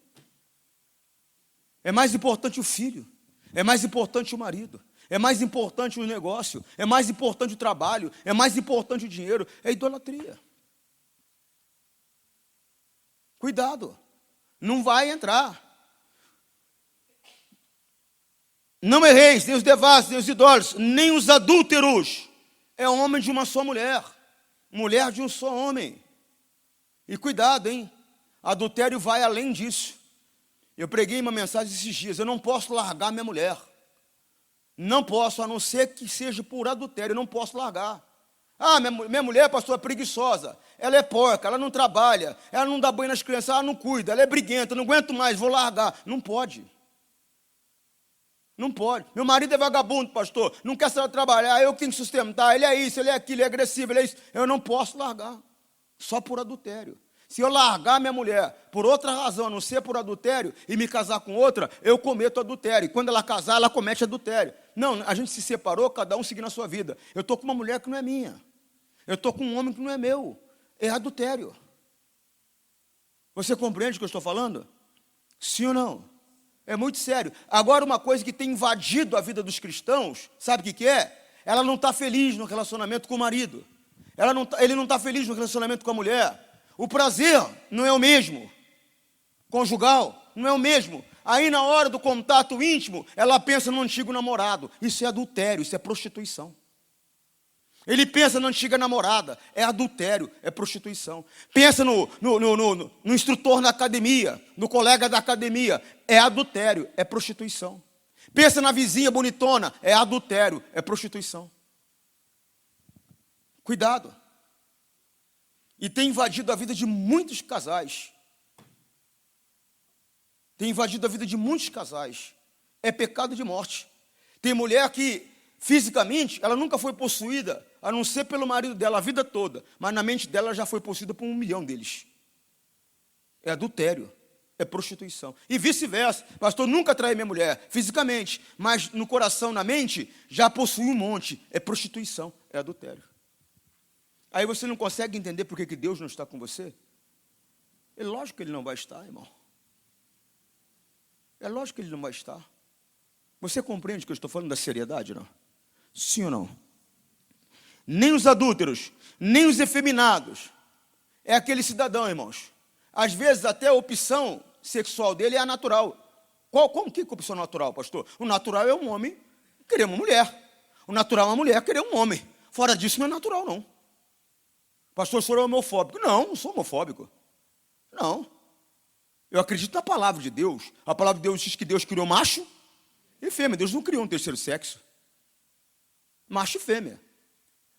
É mais importante o filho. É mais importante o marido. É mais importante o negócio. É mais importante o trabalho. É mais importante o dinheiro. É idolatria. Cuidado. Não vai entrar. Não erreis, nem os devassos, nem os idólatras, nem os adúlteros. É homem de uma só mulher. Mulher de um só homem. E cuidado, hein? Adultério vai além disso. Eu preguei uma mensagem esses dias. Eu não posso largar minha mulher. Não posso, a não ser que seja por adultério. Eu não posso largar. Ah, minha mulher, pastor, é preguiçosa. Ela é porca, ela não trabalha. Ela não dá banho nas crianças, ela não cuida. Ela é briguenta, não aguento mais, vou largar. Não pode. Não pode. Meu marido é vagabundo, pastor. Não quer saber trabalhar, eu que tenho que sustentar. Ele é isso, ele é aquilo, ele é agressivo, ele é isso. Eu não posso largar. Só por adultério. Se eu largar minha mulher por outra razão, a não ser por adultério, e me casar com outra, eu cometo adultério. E quando ela casar, ela comete adultério. Não, a gente se separou, cada um seguindo a sua vida. Eu estou com uma mulher que não é minha. Eu estou com um homem que não é meu. É adultério. Você compreende o que eu estou falando? Sim ou não? É muito sério. Agora, uma coisa que tem invadido a vida dos cristãos, sabe o que é? Ela não está feliz no relacionamento com o marido. Ele não está feliz no relacionamento com a mulher. O prazer não é o mesmo. Conjugal não é o mesmo. Aí, na hora do contato íntimo, ela pensa no antigo namorado. Isso é adultério, isso é prostituição. Ele pensa na antiga namorada, é adultério, é prostituição. Pensa no instrutor na academia, no colega da academia, é adultério, é prostituição. Pensa na vizinha bonitona, é adultério, é prostituição. Cuidado. E tem invadido a vida de muitos casais. Tem invadido a vida de muitos casais. É pecado de morte. Tem mulher que, fisicamente, ela nunca foi possuída, a não ser pelo marido dela a vida toda, mas na mente dela já foi possuída por 1 milhão deles. É adultério, é prostituição. E vice-versa. Pastor, nunca traí minha mulher fisicamente, mas no coração, na mente, já possui um monte. É prostituição, é adultério. Aí você não consegue entender por que Deus não está com você? É lógico que Ele não vai estar, irmão. É lógico que Ele não vai estar. Você compreende que eu estou falando da seriedade, não? Sim ou não? Nem os adúlteros, nem os efeminados. É aquele cidadão, irmãos. Às vezes até a opção sexual dele é a natural. Que opção natural, pastor? O natural é um homem querer uma mulher. O natural é uma mulher querer um homem. Fora disso não é natural, não. Pastor, o senhor é homofóbico? Não, não sou homofóbico. Não. Eu acredito na palavra de Deus. A palavra de Deus diz que Deus criou macho e fêmea. Deus não criou um terceiro sexo. Macho e fêmea.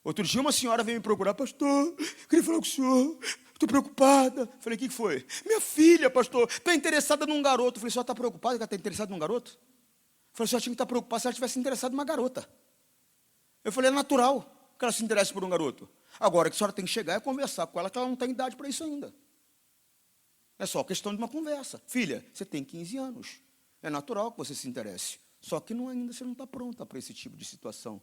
Outro dia uma senhora veio me procurar. Pastor, queria falar com o senhor. Estou preocupada. Falei, o que foi? Minha filha, pastor, está interessada num garoto. Falei, a senhora está preocupada que ela está interessada num garoto? Falei, a senhora tinha que estar preocupada se ela tivesse interessada numa garota. Eu falei, é natural que ela se interesse por um garoto. Agora, o que a senhora tem que chegar é conversar com ela, que ela não tem idade para isso ainda. É só questão de uma conversa. Filha, você tem 15 anos. É natural que você se interesse. Só que ainda você não está pronta para esse tipo de situação,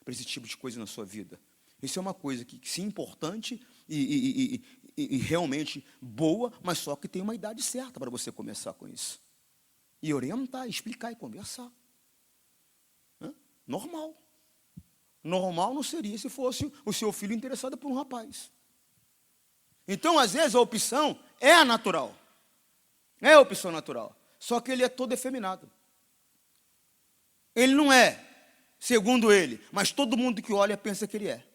para esse tipo de coisa na sua vida. Isso é uma coisa que sim, importante e realmente boa, mas só que tem uma idade certa para você começar com isso. E orientar, explicar e conversar. Normal. Normal não seria se fosse o seu filho interessado por um rapaz. Então, às vezes, a opção é a natural. É a opção natural. Só que ele é todo efeminado. Ele não é, segundo ele, mas todo mundo que olha pensa que ele é.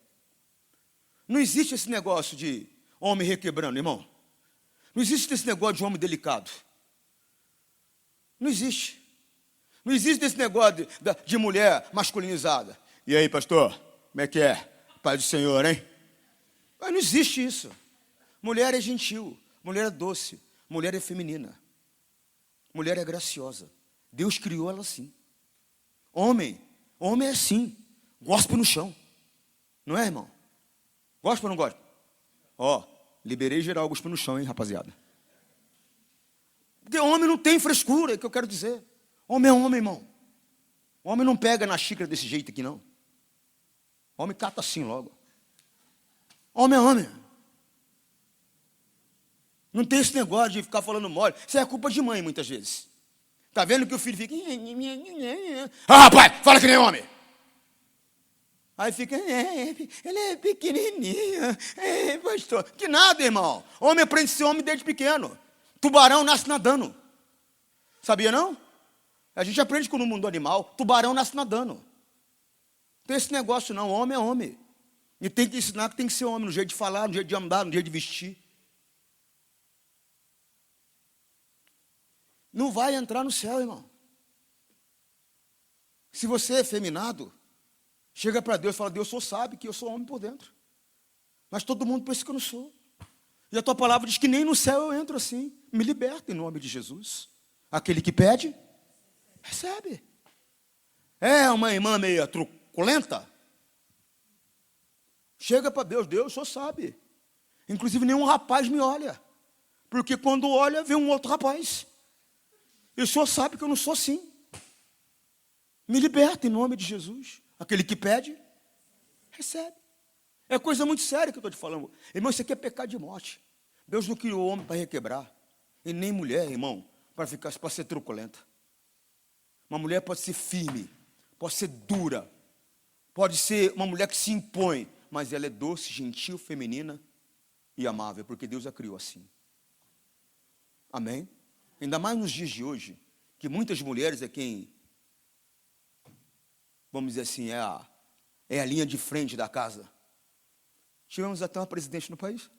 Não existe esse negócio de homem requebrando, irmão. Não existe esse negócio de homem delicado. Não existe. Não existe esse negócio de mulher masculinizada. E aí, pastor, como é que é? Paz do Senhor, hein? Mas não existe isso. Mulher é gentil, mulher é doce, mulher é feminina. Mulher é graciosa. Deus criou ela assim. Homem é assim. Gospe no chão. Não é, irmão? Gosta ou não gosta? Ó, liberei geral gospe no chão, hein, rapaziada? Porque homem não tem frescura, é o que eu quero dizer. Homem é homem, irmão. Homem não pega na xícara desse jeito aqui, não. Homem cata assim logo. Homem é homem. Não tem esse negócio de ficar falando mole. Isso é culpa de mãe, muitas vezes. Está vendo que o filho fica... Ah, rapaz, fala que nem homem. Aí fica... ele é pequenininho. Pastor. Que nada, irmão. Homem aprende a ser homem desde pequeno. Tubarão nasce nadando. Sabia, não? A gente aprende com no mundo animal. Tubarão nasce nadando. Não tem esse negócio, não. Homem é homem. E tem que ensinar que tem que ser homem. No jeito de falar, no jeito de andar, no jeito de vestir. Não vai entrar no céu, irmão. Se você é efeminado, chega para Deus e fala, Deus, o Senhor sabe que eu sou homem por dentro. Mas todo mundo pensa que eu não sou. E a tua palavra diz que nem no céu eu entro assim. Me liberta em nome de Jesus. Aquele que pede, recebe. É uma irmã meia truculenta? Chega para Deus, Deus, o Senhor sabe. Inclusive nenhum rapaz me olha. Porque quando olha, vê um outro rapaz. E o Senhor sabe que eu não sou assim. Me liberta em nome de Jesus. Aquele que pede, recebe. É coisa muito séria que eu estou te falando. Irmão, isso aqui é pecado de morte. Deus não criou homem para requebrar. E nem mulher, irmão, para ser truculenta. Uma mulher pode ser firme, pode ser dura, pode ser uma mulher que se impõe, mas ela é doce, gentil, feminina e amável, porque Deus a criou assim. Amém? Ainda mais nos dias de hoje, que muitas mulheres é quem, vamos dizer assim, é a linha de frente da casa. Tivemos até uma presidente no país.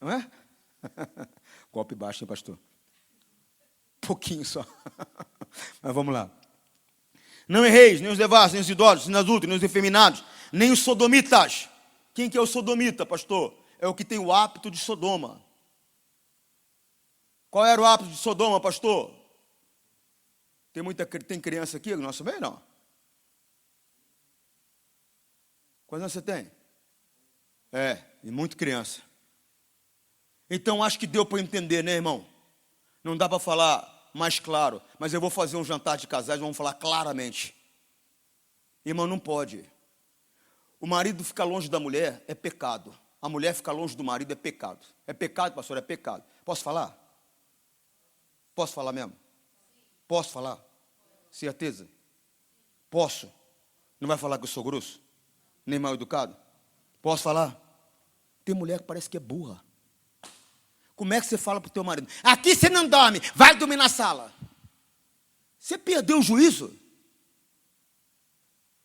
Não é? Golpe baixo, hein, pastor? Pouquinho só. Mas vamos lá. Não erreis, nem os devassos, nem os idosos, nem os adultos, nem os efeminados, nem os sodomitas. Quem que é o sodomita, pastor? É o que tem o hábito de Sodoma. Qual era o hábito de Sodoma, pastor? Tem criança aqui, nosso meio, não? Quantos anos você tem? E muito criança. Então, acho que deu para entender, né, irmão? Não dá para falar mais claro, mas eu vou fazer um jantar de casais, vamos falar claramente. Irmão, não pode. O marido ficar longe da mulher é pecado. A mulher ficar longe do marido é pecado. É pecado, pastor? É pecado. Posso falar? Posso falar mesmo? Posso falar? Certeza? Posso? Não vai falar que eu sou grosso? Nem mal educado? Posso falar? Tem mulher que parece que é burra. Como é que você fala para o teu marido? Aqui você não dorme, vai dormir na sala. Você perdeu o juízo?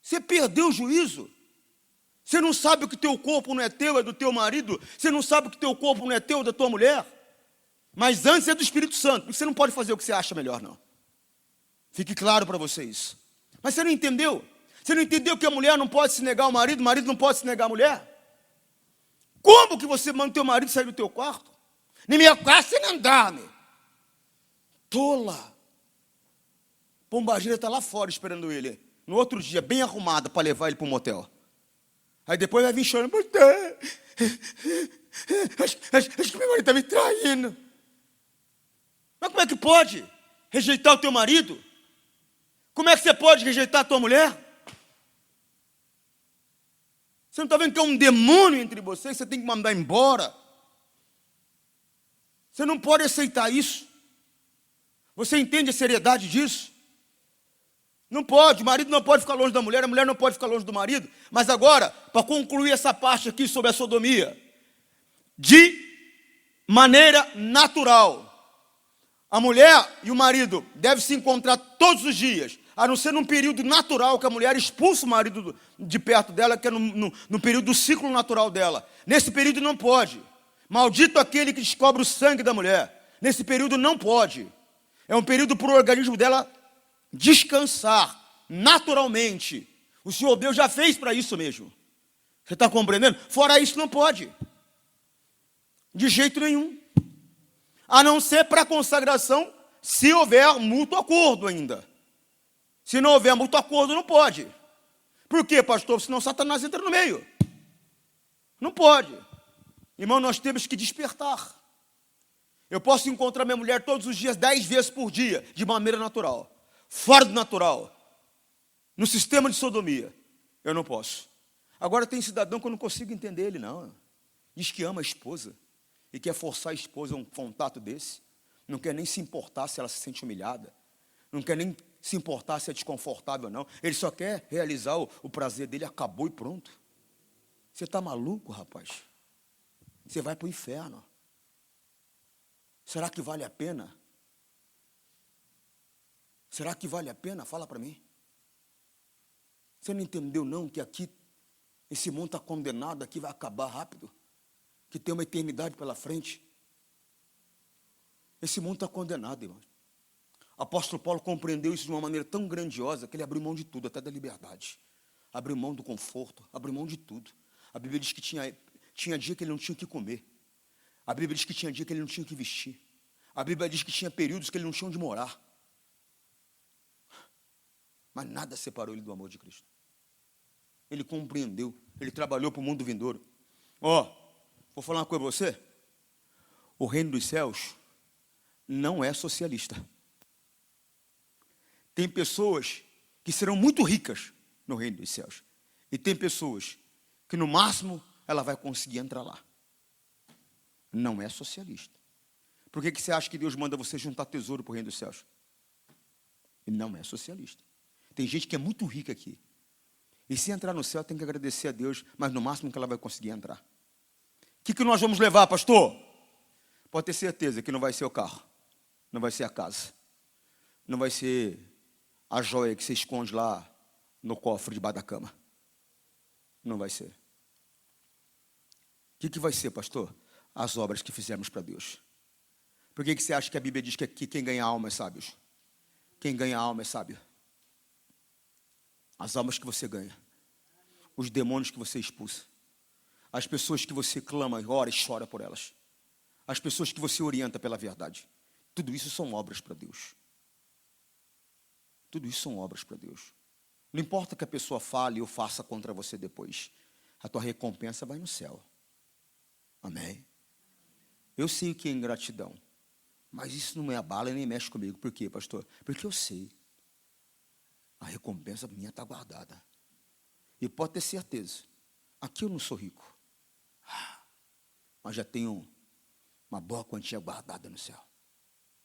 Você perdeu o juízo? Você não sabe que teu corpo não é teu, é do teu marido? Você não sabe que teu corpo não é teu, é da tua mulher? Mas antes é do Espírito Santo, porque você não pode fazer o que você acha melhor, não. Fique claro para vocês. Mas você não entendeu? Você não entendeu que a mulher não pode se negar ao marido, o marido não pode se negar à mulher? Como que você manda o teu marido sair do teu quarto? Na minha casa você não dorme. Tola. Pombagira está lá fora esperando ele. No outro dia, bem arrumada para levar ele para um motel. Aí depois vai vir chorando, acho que meu marido está me traindo. Mas como é que pode rejeitar o teu marido? Como é que você pode rejeitar a tua mulher? Você não está vendo que é um demônio entre vocês, você tem que mandar embora. Você não pode aceitar isso. Você entende a seriedade disso? Não pode, o marido não pode ficar longe da mulher, a mulher não pode ficar longe do marido. Mas agora, para concluir essa parte aqui sobre a sodomia, de maneira natural, a mulher e o marido devem se encontrar todos os dias, a não ser num período natural que a mulher expulsa o marido de perto dela, que é no período do ciclo natural dela. Nesse período não pode. Maldito aquele que descobre o sangue da mulher. Nesse período não pode. É um período para o organismo dela descansar naturalmente. O Senhor Deus já fez para isso mesmo. Você está compreendendo? Fora isso não pode. De jeito nenhum. A não ser para consagração, se houver mútuo acordo ainda. Se não houver mútuo acordo, não pode. Por quê, pastor? Senão Satanás entra no meio. Não pode. Irmão, nós temos que despertar. Eu posso encontrar minha mulher todos os dias, 10 vezes por dia, de maneira natural. Fora do natural. No sistema de sodomia. Eu não posso. Agora tem cidadão que eu não consigo entender ele, não. Diz que ama a esposa. E quer forçar a esposa a um contato desse. Não quer nem se importar se ela se sente humilhada. Não quer nem se importar se é desconfortável ou não. Ele só quer realizar o prazer dele, acabou e pronto. Você está maluco, rapaz? Você vai para o inferno. Será que vale a pena? Será que vale a pena? Fala para mim. Você não entendeu não que aqui, esse mundo está condenado, aqui vai acabar rápido? Que tem uma eternidade pela frente? Esse mundo está condenado, irmão. O apóstolo Paulo compreendeu isso de uma maneira tão grandiosa que ele abriu mão de tudo, até da liberdade. Abriu mão do conforto, abriu mão de tudo. A Bíblia diz que tinha dia que ele não tinha o que comer. A Bíblia diz que tinha dia que ele não tinha o que vestir. A Bíblia diz que tinha períodos que ele não tinha onde morar. Mas nada separou ele do amor de Cristo. Ele compreendeu, ele trabalhou para o mundo vindouro. Vou falar uma coisa para você. O reino dos céus não é socialista. Tem pessoas que serão muito ricas no reino dos céus. E tem pessoas que no máximo ela vai conseguir entrar lá. Não é socialista. Por que você acha que Deus manda você juntar tesouro para o reino dos céus? Ele não é socialista. Tem gente que é muito rica aqui. E se entrar no céu tem que agradecer a Deus, mas no máximo que ela vai conseguir entrar. O que nós vamos levar, pastor? Pode ter certeza que não vai ser o carro. Não vai ser a casa. Não vai ser a joia que você esconde lá no cofre debaixo da cama. Não vai ser. O que vai ser, pastor? As obras que fizemos para Deus. Por que você acha que a Bíblia diz que quem ganha alma é sábio? Quem ganha alma é sábio. As almas que você ganha. Os demônios que você expulsa. As pessoas que você clama, ora e chora por elas. As pessoas que você orienta pela verdade. Tudo isso são obras para Deus. Tudo isso são obras para Deus. Não importa que a pessoa fale ou faça contra você depois. A tua recompensa vai no céu. Amém? Eu sei o que é ingratidão. Mas isso não me abala e nem mexe comigo. Por quê, pastor? Porque eu sei. A recompensa minha está guardada. E pode ter certeza. Aqui eu não sou rico. Mas já tenho uma boa quantia guardada no céu.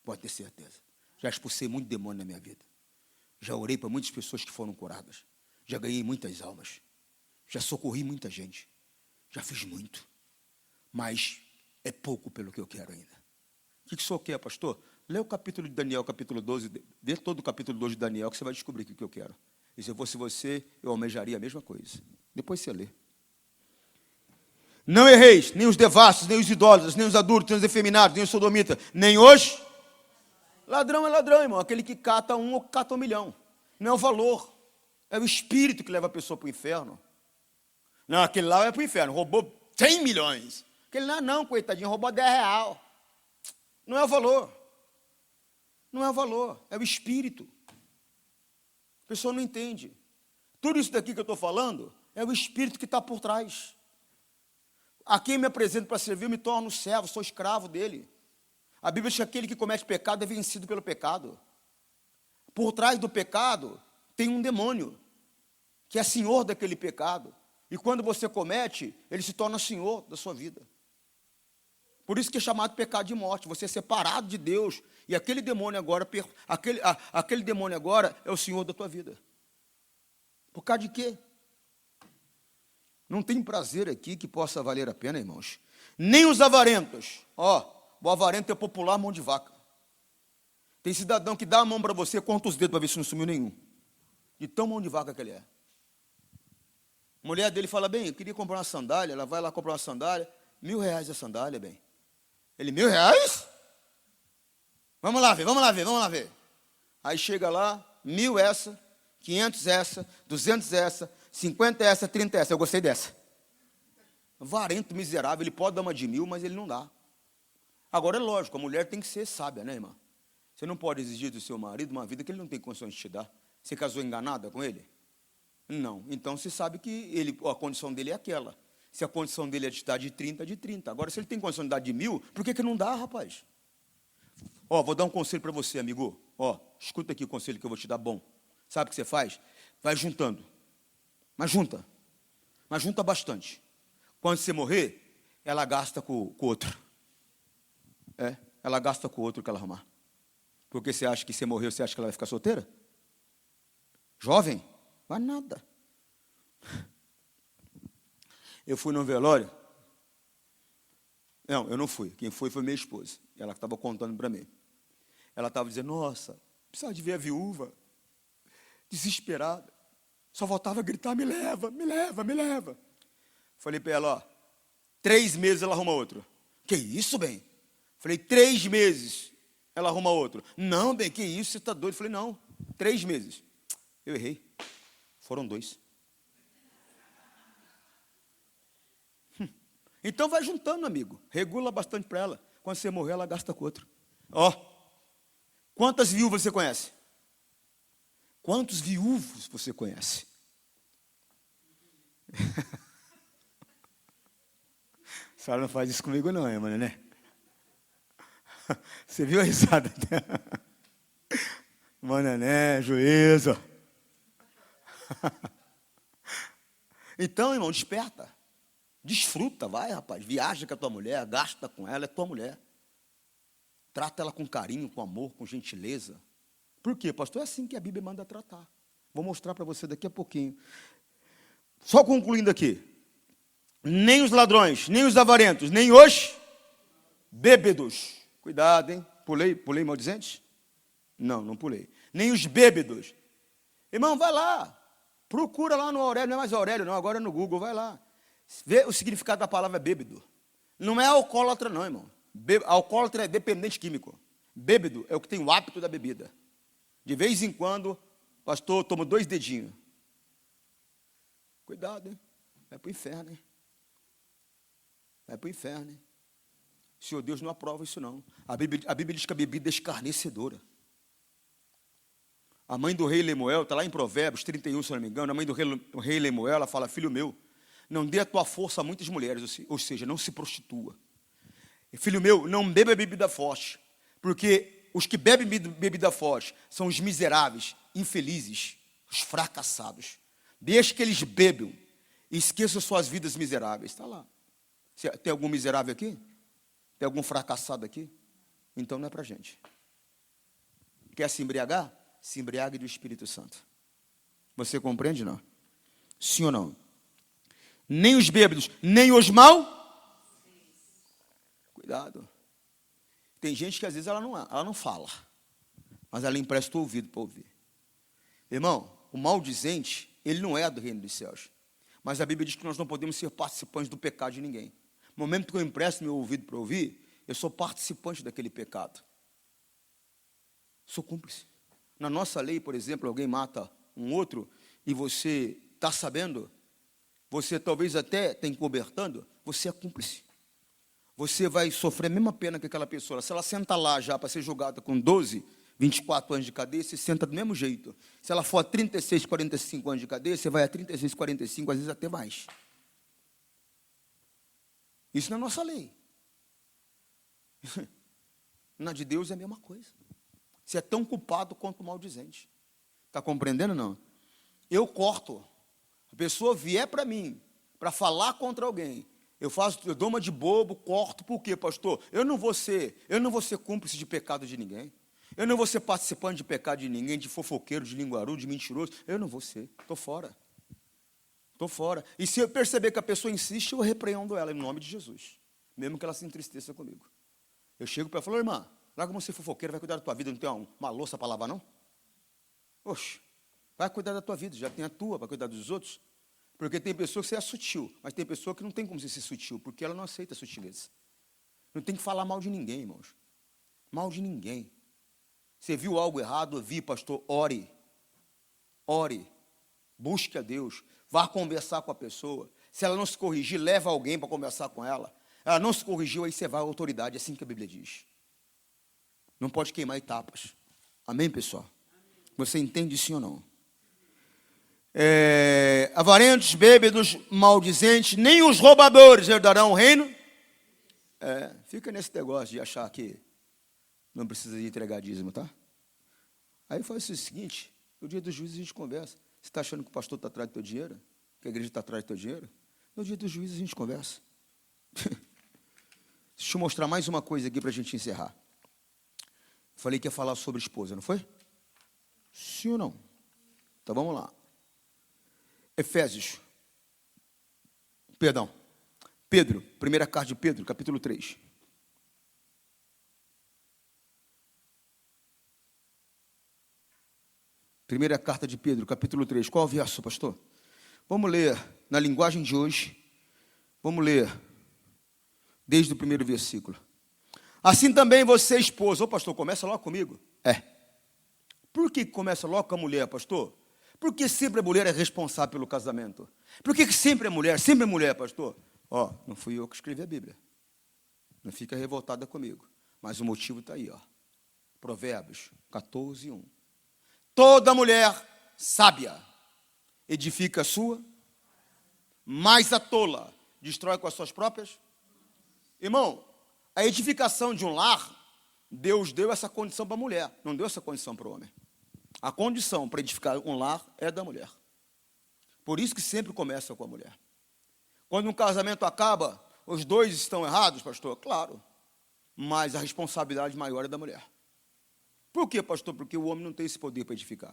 Pode ter certeza. Já expulsei muito demônio na minha vida. Já orei para muitas pessoas que foram curadas. Já ganhei muitas almas. Já socorri muita gente. Já fiz muito. Mas é pouco pelo que eu quero ainda. O que o senhor quer, pastor? Lê o capítulo de Daniel, capítulo 12. Vê todo o capítulo 12 de Daniel, que você vai descobrir o que eu quero. E se eu fosse você, eu almejaria a mesma coisa. Depois você lê. Não erreis, nem os devassos, nem os idólatras, nem os adultos, nem os efeminados, nem os sodomitas, nem os... Ladrão é ladrão, irmão. Aquele que cata um ou cata 1 milhão. Não é o valor. É o espírito que leva a pessoa para o inferno. Não, aquele lá vai para o inferno. Roubou 100 milhões. Aquele lá não, coitadinho, roubou 10 reais. Não é o valor. Não é o valor. É o espírito. A pessoa não entende. Tudo isso daqui que eu estou falando É o Espírito que está por trás. A quem me apresento para servir, eu me torno servo, sou escravo dele. A Bíblia diz que aquele que comete pecado é vencido pelo pecado. Por trás do pecado tem um demônio, que é senhor daquele pecado. E quando você comete, ele se torna senhor da sua vida. Por isso que é chamado pecado de morte. Você é separado de Deus. E aquele demônio agora, aquele demônio agora é o senhor da tua vida. Por causa de quê? Não tem prazer aqui que possa valer a pena, irmãos. Nem os avarentos. O avarento é popular, mão de vaca. Tem cidadão que dá a mão para você, conta os dedos para ver se não sumiu nenhum. De tão mão de vaca que ele é. A mulher dele fala, bem, eu queria comprar uma sandália. Ela vai lá comprar uma sandália. R$1.000 a sandália, bem. Ele, R$1.000? Vamos lá ver. Aí chega lá, 1.000 essa, 500 essa, 200 essa, 50 essa, 30 essa. Eu gostei dessa. Varento, miserável, ele pode dar uma de 1.000, mas ele não dá. Agora é lógico, a mulher tem que ser sábia, né, irmã? Você não pode exigir do seu marido uma vida que ele não tem condições de te dar. Você casou enganada com ele? Não. Então você sabe que a condição dele é aquela. Se a condição dele é de dar de 30, de 30. Agora, se ele tem condição de dar de 1.000, por que não dá, rapaz? Vou dar um conselho para você, amigo. Escuta aqui o conselho que eu vou te dar bom. Sabe o que você faz? Vai juntando. Mas junta bastante. Quando você morrer, ela gasta com o outro. Ela gasta com o outro que ela arrumar. Porque você acha que você morreu, você acha que ela vai ficar solteira? Jovem? Vai nada. Eu fui no velório. Não, eu não fui. Quem foi minha esposa. Ela estava contando para mim. Ela estava dizendo, nossa, precisava de ver a viúva. Desesperada. Só voltava a gritar, me leva. Falei para ela, 3 meses ela arruma outro. Que isso, bem? Falei, 3 meses ela arruma outro. Não, bem, que isso, você está doido? Falei, não, 3 meses. Eu errei. Foram 2. Então vai juntando, amigo. Regula bastante para ela. Quando você morrer, ela gasta com outro. Quantas viúvas você conhece? Quantos viúvos você conhece? A senhora não faz isso comigo não, irmã, né? Você viu a risada dela? Manané, juízo. Então, irmão, desperta. Desfruta, vai, rapaz. Viaja com a tua mulher, gasta com ela, é tua mulher. Trata ela com carinho, com amor, com gentileza. Por quê, pastor? É assim que a Bíblia manda tratar. Vou mostrar para você daqui a pouquinho. Só concluindo aqui. Nem os ladrões, nem os avarentos, nem os bêbados. Cuidado, hein? Pulei maldizente? Não pulei. Nem os bêbados. Irmão, vai lá. Procura lá no Aurélio, não é mais Aurélio, não, agora é no Google, vai lá. Vê o significado da palavra bêbado. Não é alcoólatra, não, irmão. Alcoólatra é dependente químico. Bêbado é o que tem o hábito da bebida. De vez em quando, pastor, tomo 2 dedinhos. Cuidado, hein? Vai para o inferno, hein? Vai para o inferno, hein? O Senhor Deus não aprova isso, não. A Bíblia diz que a bebida é escarnecedora. A mãe do rei Lemuel, está lá em Provérbios 31, se não me engano, a mãe do rei Lemuel, ela fala, filho meu, não dê a tua força a muitas mulheres, ou seja, não se prostitua. Filho meu, não beba bebida forte, porque os que bebem bebida forte são os miseráveis, infelizes, os fracassados. Deixa que eles bebam e esqueçam suas vidas miseráveis. Está lá. Tem algum miserável aqui? Tem algum fracassado aqui? Então não é para a gente. Quer se embriagar? Se embriague do Espírito Santo. Você compreende, não? Sim ou não? Nem os bêbados, nem os Cuidado. Tem gente que às vezes ela não fala, mas ela empresta o ouvido para ouvir. Irmão, o maldizente, ele não é do reino dos céus. Mas a Bíblia diz que nós não podemos ser participantes do pecado de ninguém. No momento que eu empresto meu ouvido para ouvir, eu sou participante daquele pecado. Sou cúmplice. Na nossa lei, por exemplo, alguém mata um outro e você está sabendo, você talvez até está encobertando, você é cúmplice. Você vai sofrer a mesma pena que aquela pessoa. Se ela senta lá já para ser julgada com 12, 24 anos de cadeia, você senta do mesmo jeito. Se ela for a 36, 45 anos de cadeia, você vai a 36, 45, às vezes até mais. Isso não é nossa lei. Na de Deus é a mesma coisa. Você é tão culpado quanto o maldizente. Está compreendendo ou não? Eu corto. A pessoa vier para mim, para falar contra alguém, eu dou uma de bobo, corto. Por quê, pastor? Eu não vou ser cúmplice de pecado de ninguém. Eu não vou ser participante de pecado de ninguém, de fofoqueiro, de linguarudo, de mentiroso. Eu não vou ser. Estou fora. Estou fora. E se eu perceber que a pessoa insiste, eu repreendo ela em nome de Jesus. Mesmo que ela se entristeça comigo. Eu chego para ela e falo, irmã, larga você fofoqueira, vai cuidar da tua vida, não tem uma louça para lavar, não? Oxe, vai cuidar da tua vida, já tem a tua para cuidar dos outros. Porque tem pessoa que você é sutil, mas tem pessoa que não tem como você ser sutil, porque ela não aceita sutileza. Não tem que falar mal de ninguém, irmãos. Mal de ninguém. Você viu algo errado? Vi, pastor, ore. Ore. Busque a Deus. Vá conversar com a pessoa. Se ela não se corrigir, leva alguém para conversar com ela. Ela não se corrigiu, aí você vai à autoridade, é assim que a Bíblia diz. Não pode queimar etapas. Amém, pessoal? Você entende sim ou não? Avarentos, bêbados, maldizentes, nem os roubadores herdarão o reino. Fica nesse negócio de achar que não precisa de entregar dízimo, tá? Aí faz o seguinte, no dia dos juízes a gente conversa. Você está achando que o pastor está atrás do teu dinheiro? Que a igreja está atrás do teu dinheiro? No dia dos juízes a gente conversa. Deixa eu mostrar mais uma coisa aqui para a gente encerrar. Falei que ia falar sobre esposa, não foi? Sim ou não? Então vamos lá. Pedro, primeira carta de Pedro, capítulo 3. Primeira carta de Pedro, capítulo 3. Qual o verso, pastor? Vamos ler na linguagem de hoje. Vamos ler desde o primeiro versículo. Assim também você, esposa. Ô, pastor, começa logo comigo. Por que começa logo com a mulher, pastor? Porque sempre a mulher é responsável pelo casamento. Por que sempre é mulher? Sempre é mulher, pastor. Não fui eu que escrevi a Bíblia. Não fica revoltada comigo. Mas o motivo está aí, Provérbios 14, 1. Toda mulher sábia edifica a sua, mas a tola destrói com as suas próprias. Irmão, a edificação de um lar, Deus deu essa condição para a mulher, não deu essa condição para o homem. A condição para edificar um lar é da mulher. Por isso que sempre começa com a mulher. Quando um casamento acaba, os dois estão errados, pastor? Claro. Mas a responsabilidade maior é da mulher. Por quê, pastor? Porque o homem não tem esse poder para edificar.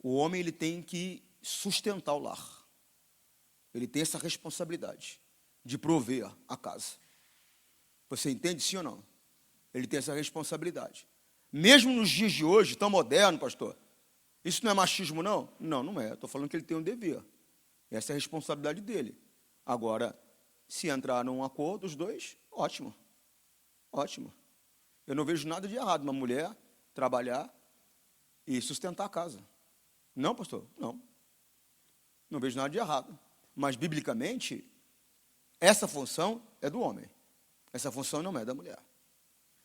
O homem ele tem que sustentar o lar. Ele tem essa responsabilidade de prover a casa. Você entende sim ou não? Ele tem essa responsabilidade. Mesmo nos dias de hoje, tão moderno, pastor, isso não é machismo, não? Não, não é. Estou falando que ele tem um dever. Essa é a responsabilidade dele. Agora, se entrar num acordo, os dois, ótimo. Ótimo. Eu não vejo nada de errado uma mulher trabalhar e sustentar a casa. Não, pastor? Não. Não vejo nada de errado. Mas, biblicamente, essa função é do homem. Essa função não é da mulher.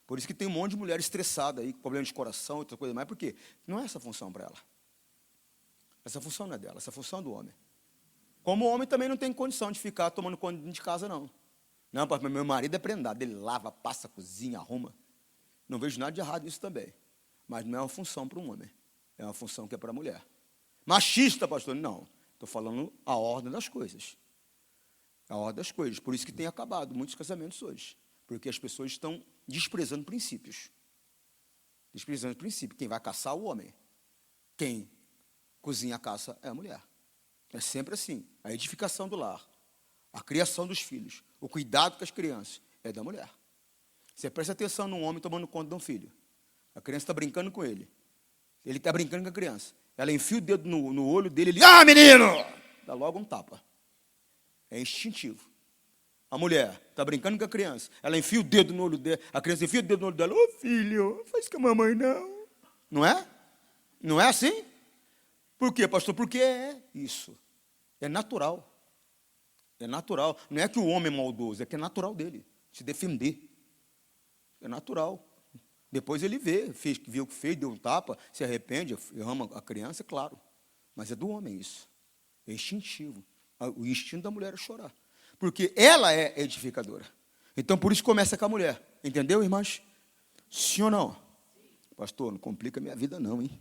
Por isso que tem um monte de mulher estressada aí, com problema de coração, outra coisa mais. Por quê? Não é essa função para ela. Essa função não é dela, essa função é do homem. Como o homem também não tem condição de ficar tomando conta de casa, não. Não, pastor, meu marido é prendado. Ele lava, passa, cozinha, arruma. Não vejo nada de errado nisso também. Mas não é uma função para um homem. É uma função que é para a mulher. Machista, pastor? Não. Estou falando a ordem das coisas. A ordem das coisas. Por isso que tem acabado muitos casamentos hoje. Porque as pessoas estão desprezando princípios. Desprezando princípios. Quem vai caçar é o homem. Quem cozinha a caça é a mulher. É sempre assim. A edificação do lar, a criação dos filhos, o cuidado com as crianças é da mulher. Você presta atenção num homem tomando conta de um filho. A criança está brincando com ele. Ele está brincando com a criança. Ela enfia o dedo no olho dele, ele, menino! Dá logo um tapa. É instintivo. A mulher está brincando com a criança. Ela enfia o dedo no olho dela. A criança enfia o dedo no olho dela. Ô, filho, faz com a mamãe não. Não é? Não é assim? Por quê, pastor? Porque é isso. É natural. É natural. Não é que o homem é maldoso, é que é natural dele se defender. É natural. Depois ele viu o que fez, deu um tapa, se arrepende, ama a criança, é claro. Mas é do homem isso. É instintivo. O instinto da mulher é chorar. Porque ela é edificadora. Então, por isso começa com a mulher. Entendeu, irmãs? Sim ou não? Pastor, não complica a minha vida não, hein?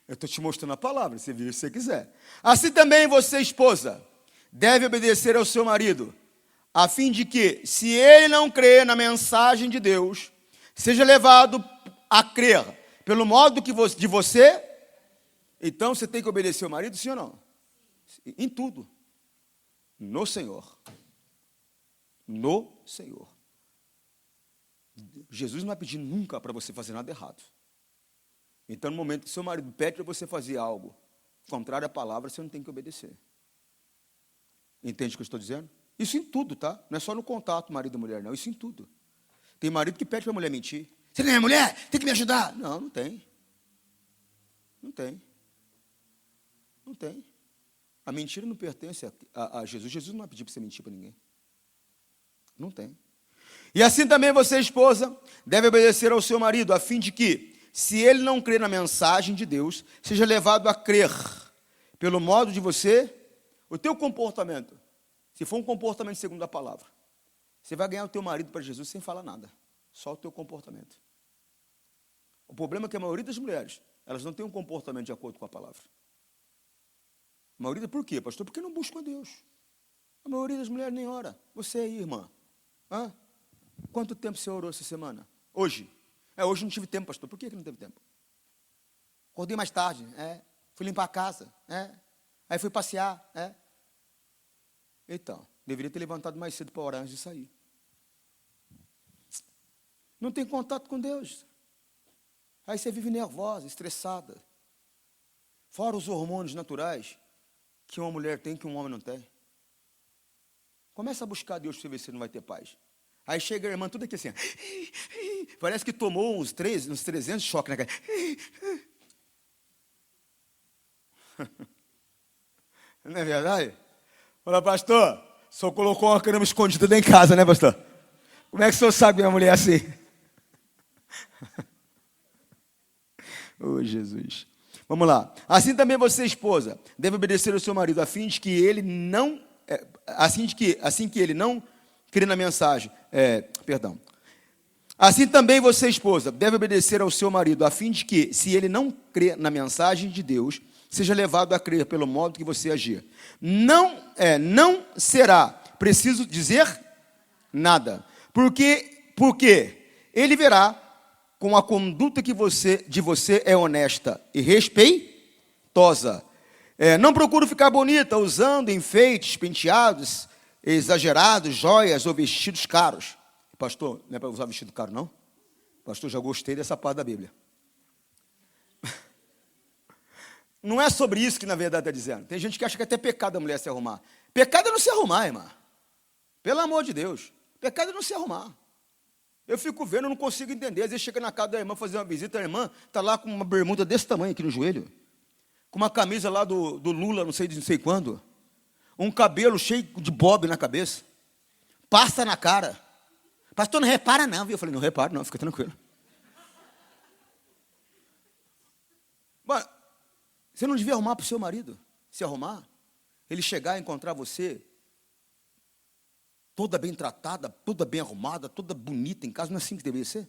Eu estou te mostrando a palavra, você vira se você quiser. Assim também você, esposa, deve obedecer ao seu marido, a fim de que, se ele não crer na mensagem de Deus, seja levado a crer pelo modo de você. Então você tem que obedecer ao marido, sim ou não? Em tudo. No Senhor. No Senhor. Jesus não vai pedir nunca para você fazer nada errado. Então, no momento que seu marido pede para você fazer algo contrário à palavra, você não tem que obedecer. Entende o que eu estou dizendo? Isso em tudo, tá? Não é só no contato marido e mulher, não. Isso em tudo. Tem marido que pede para a mulher mentir. Você não é mulher? Tem que me ajudar. Não, não tem. Não tem. Não tem. A mentira não pertence a Jesus. Jesus não vai pedir para você mentir para ninguém. Não tem. E assim também você, esposa, deve obedecer ao seu marido, a fim de que, se ele não crer na mensagem de Deus, seja levado a crer, pelo modo de você, o teu comportamento. Se for um comportamento segundo a palavra, você vai ganhar o teu marido para Jesus sem falar nada. Só o teu comportamento. O problema é que a maioria das mulheres, elas não têm um comportamento de acordo com a palavra. A maioria, por quê, pastor? Porque não buscam a Deus. A maioria das mulheres nem ora. Você aí, irmã. Hã? Quanto tempo você orou essa semana? Hoje? Hoje não tive tempo, pastor. Por que não teve tempo? Acordei mais tarde. Fui limpar a casa. Aí fui passear. Então, deveria ter levantado mais cedo para orar antes de sair. Não tem contato com Deus. Aí você vive nervosa, estressada. Fora os hormônios naturais que uma mulher tem que um homem não tem. Começa a buscar Deus para você ver se você não vai ter paz. Aí chega a irmã tudo aqui assim. Parece que tomou uns 300 choques na cara. Não é verdade? Fala, pastor, o senhor colocou uma cama escondida dentro em casa, né, pastor? Como é que o senhor sabe que minha mulher é assim? Oh, Jesus. Vamos lá. Assim também você, esposa, deve obedecer ao seu marido, a fim de que ele não... assim que ele não crer na mensagem. Assim também você, esposa, deve obedecer ao seu marido, a fim de que, se ele não crer na mensagem de Deus, seja levado a crer pelo modo que você agir. Não será preciso dizer nada, porque ele verá com a conduta de você é honesta e respeitosa. Não procure ficar bonita usando enfeites, penteados exagerados, joias ou vestidos caros. Pastor, não é para usar vestido caro, não? Pastor, já gostei dessa parte da Bíblia. Não é sobre isso que, na verdade, está dizendo. Tem gente que acha que é até pecado a mulher se arrumar. Pecado é não se arrumar, irmã. Pelo amor de Deus. Pecado é não se arrumar. Eu fico vendo, eu não consigo entender. Às vezes chega na casa da irmã fazer uma visita, a irmã está lá com uma bermuda desse tamanho aqui no joelho, com uma camisa lá do Lula, não sei quando, um cabelo cheio de bob na cabeça, pasta na cara. Pastor, não repara não, viu? Eu falei, não reparo não, fica tranquilo. Mas, você não devia arrumar para o seu marido, se arrumar, ele chegar e encontrar você, toda bem tratada, toda bem arrumada, toda bonita em casa, não é assim que deveria ser?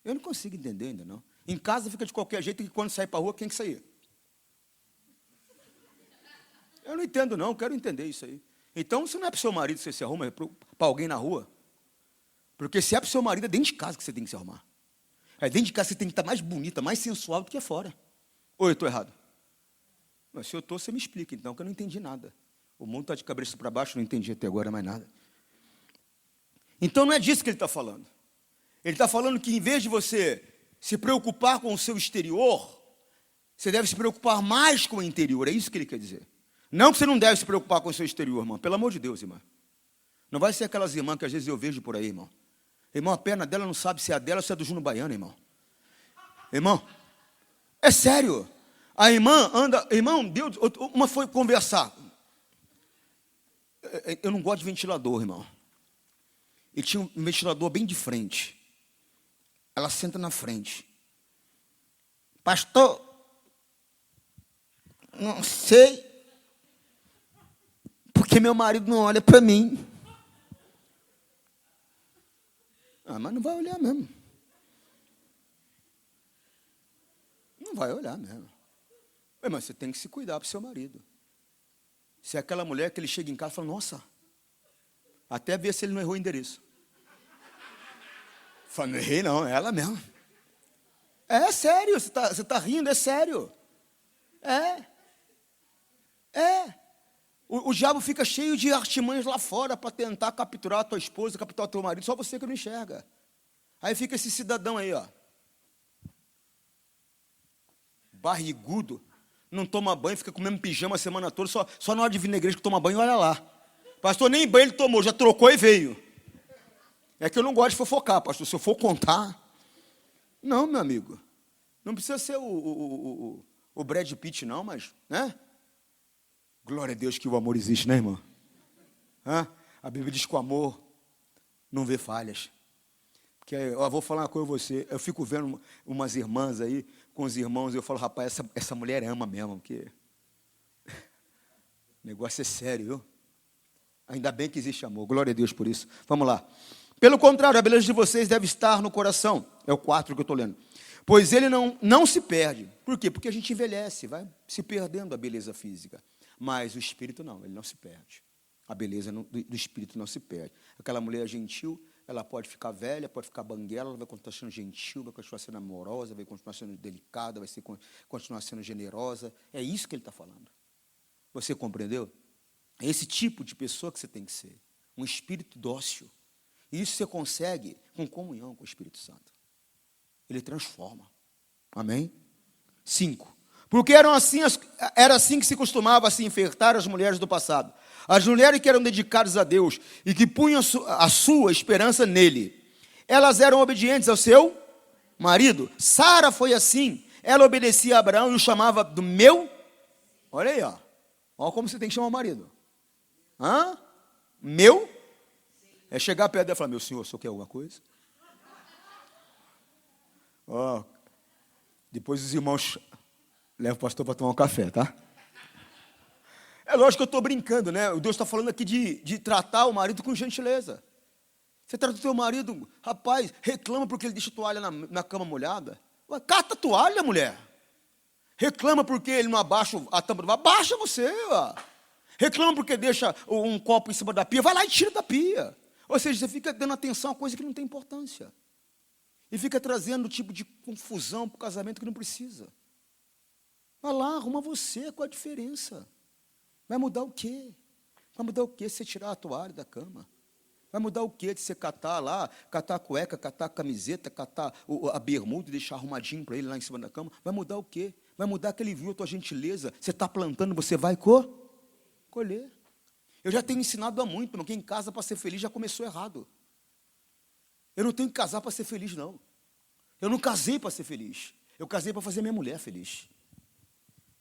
Eu não consigo entender ainda não. Em casa fica de qualquer jeito, que quando sair para a rua, quem que sair? Eu não entendo não, quero entender isso aí. Então, se não é para o seu marido que você se arruma, é para alguém na rua. Porque se é para o seu marido, é dentro de casa que você tem que se arrumar. É dentro de casa que você tem que estar mais bonita, mais sensual do que fora. Ou eu estou errado? Mas se eu estou, você me explica então, que eu não entendi nada. O mundo está de cabeça para baixo, não entendi até agora mais nada. Então não é disso que ele está falando. Ele está falando que em vez de você se preocupar com o seu exterior, você deve se preocupar mais com o interior. É isso que ele quer dizer. Não que você não deve se preocupar com o seu exterior, irmão. Pelo amor de Deus, irmão. Não vai ser aquelas irmãs que às vezes eu vejo por aí, irmão. Irmão, a perna dela não sabe se é a dela ou se é do Juno Baiano, irmão. Irmão, é sério. A irmã anda... Irmão, Deus, uma foi conversar. Eu não gosto de ventilador, irmão. Ele tinha um ventilador bem de frente. ela senta na frente. Pastor, não sei, porque meu marido não olha para mim. Ah, mas não vai olhar mesmo. Não vai olhar mesmo. Mas você tem que se cuidar para o seu marido. Se é aquela mulher que ele chega em casa e fala, nossa, até ver se ele não errou o endereço. Fala, não errei não, é ela mesmo. É sério, você tá rindo, é sério. O diabo fica cheio de artimanhas lá fora para tentar capturar a tua esposa, capturar o teu marido, só você que não enxerga. Aí fica esse cidadão aí, ó. Barrigudo, não toma banho, fica comendo pijama a semana toda, só na hora de vir na igreja que toma banho, olha lá. Pastor, nem banho ele tomou, já trocou e veio. É que eu não gosto de fofocar, pastor, se eu for contar. Não, meu amigo, não precisa ser o Brad Pitt não, mas, né? Glória a Deus que o amor existe, né, irmão? A Bíblia diz que o amor não vê falhas. Porque eu vou falar uma coisa a você, eu fico vendo umas irmãs aí, com os irmãos, e eu falo, rapaz, essa mulher ama mesmo, porque o negócio é sério, viu? Ainda bem que existe amor, glória a Deus por isso. Vamos lá. Pelo contrário, a beleza de vocês deve estar no coração. É o 4 que eu estou lendo. Pois ele não se perde. Por quê? Porque a gente envelhece, vai se perdendo a beleza física. Mas o espírito não, ele não se perde. A beleza do espírito não se perde. Aquela mulher gentil, ela pode ficar velha, pode ficar banguela, ela vai continuar sendo gentil, vai continuar sendo amorosa, vai continuar sendo delicada, vai continuar sendo generosa. É isso que ele está falando. Você compreendeu? É esse tipo de pessoa que você tem que ser. Um espírito dócil. E isso você consegue com comunhão com o Espírito Santo. Ele transforma. Amém? 5. Porque era assim que se costumava se enfertar as mulheres do passado. As mulheres que eram dedicadas a Deus e que punham a sua esperança nele. Elas eram obedientes ao seu marido. Sara foi assim. Ela obedecia a Abraão e o chamava do meu. Olha aí, ó. Olha como você tem que chamar o marido. Meu? É chegar perto dela e falar, meu senhor, o senhor quer alguma coisa? Depois os irmãos levam o pastor para tomar um café, tá? É lógico que eu estou brincando, né? O Deus está falando aqui de tratar o marido com gentileza. Você trata o teu marido, rapaz, reclama porque ele deixa a toalha na cama molhada. Cata a toalha, mulher. Reclama porque ele não abaixa a tampa do vaso. Abaixa você, ó. Reclama porque deixa um copo em cima da pia. Vai lá e tira da pia. Ou seja, você fica dando atenção a coisa que não tem importância. E fica trazendo tipo de confusão para o casamento que não precisa. Vai lá, arruma você, qual a diferença? Vai mudar o quê? Vai mudar o quê se você tirar a toalha da cama? Vai mudar o quê de você catar lá, catar a cueca, catar a camiseta, catar a bermuda e deixar arrumadinho para ele lá em cima da cama? Vai mudar o quê? Vai mudar que ele viu a tua gentileza. Você está plantando, você vai colher. Eu já tenho ensinado há muito, irmão, quem casa para ser feliz já começou errado. Eu não tenho que casar para ser feliz, não. Eu não casei para ser feliz. Eu casei para fazer minha mulher feliz.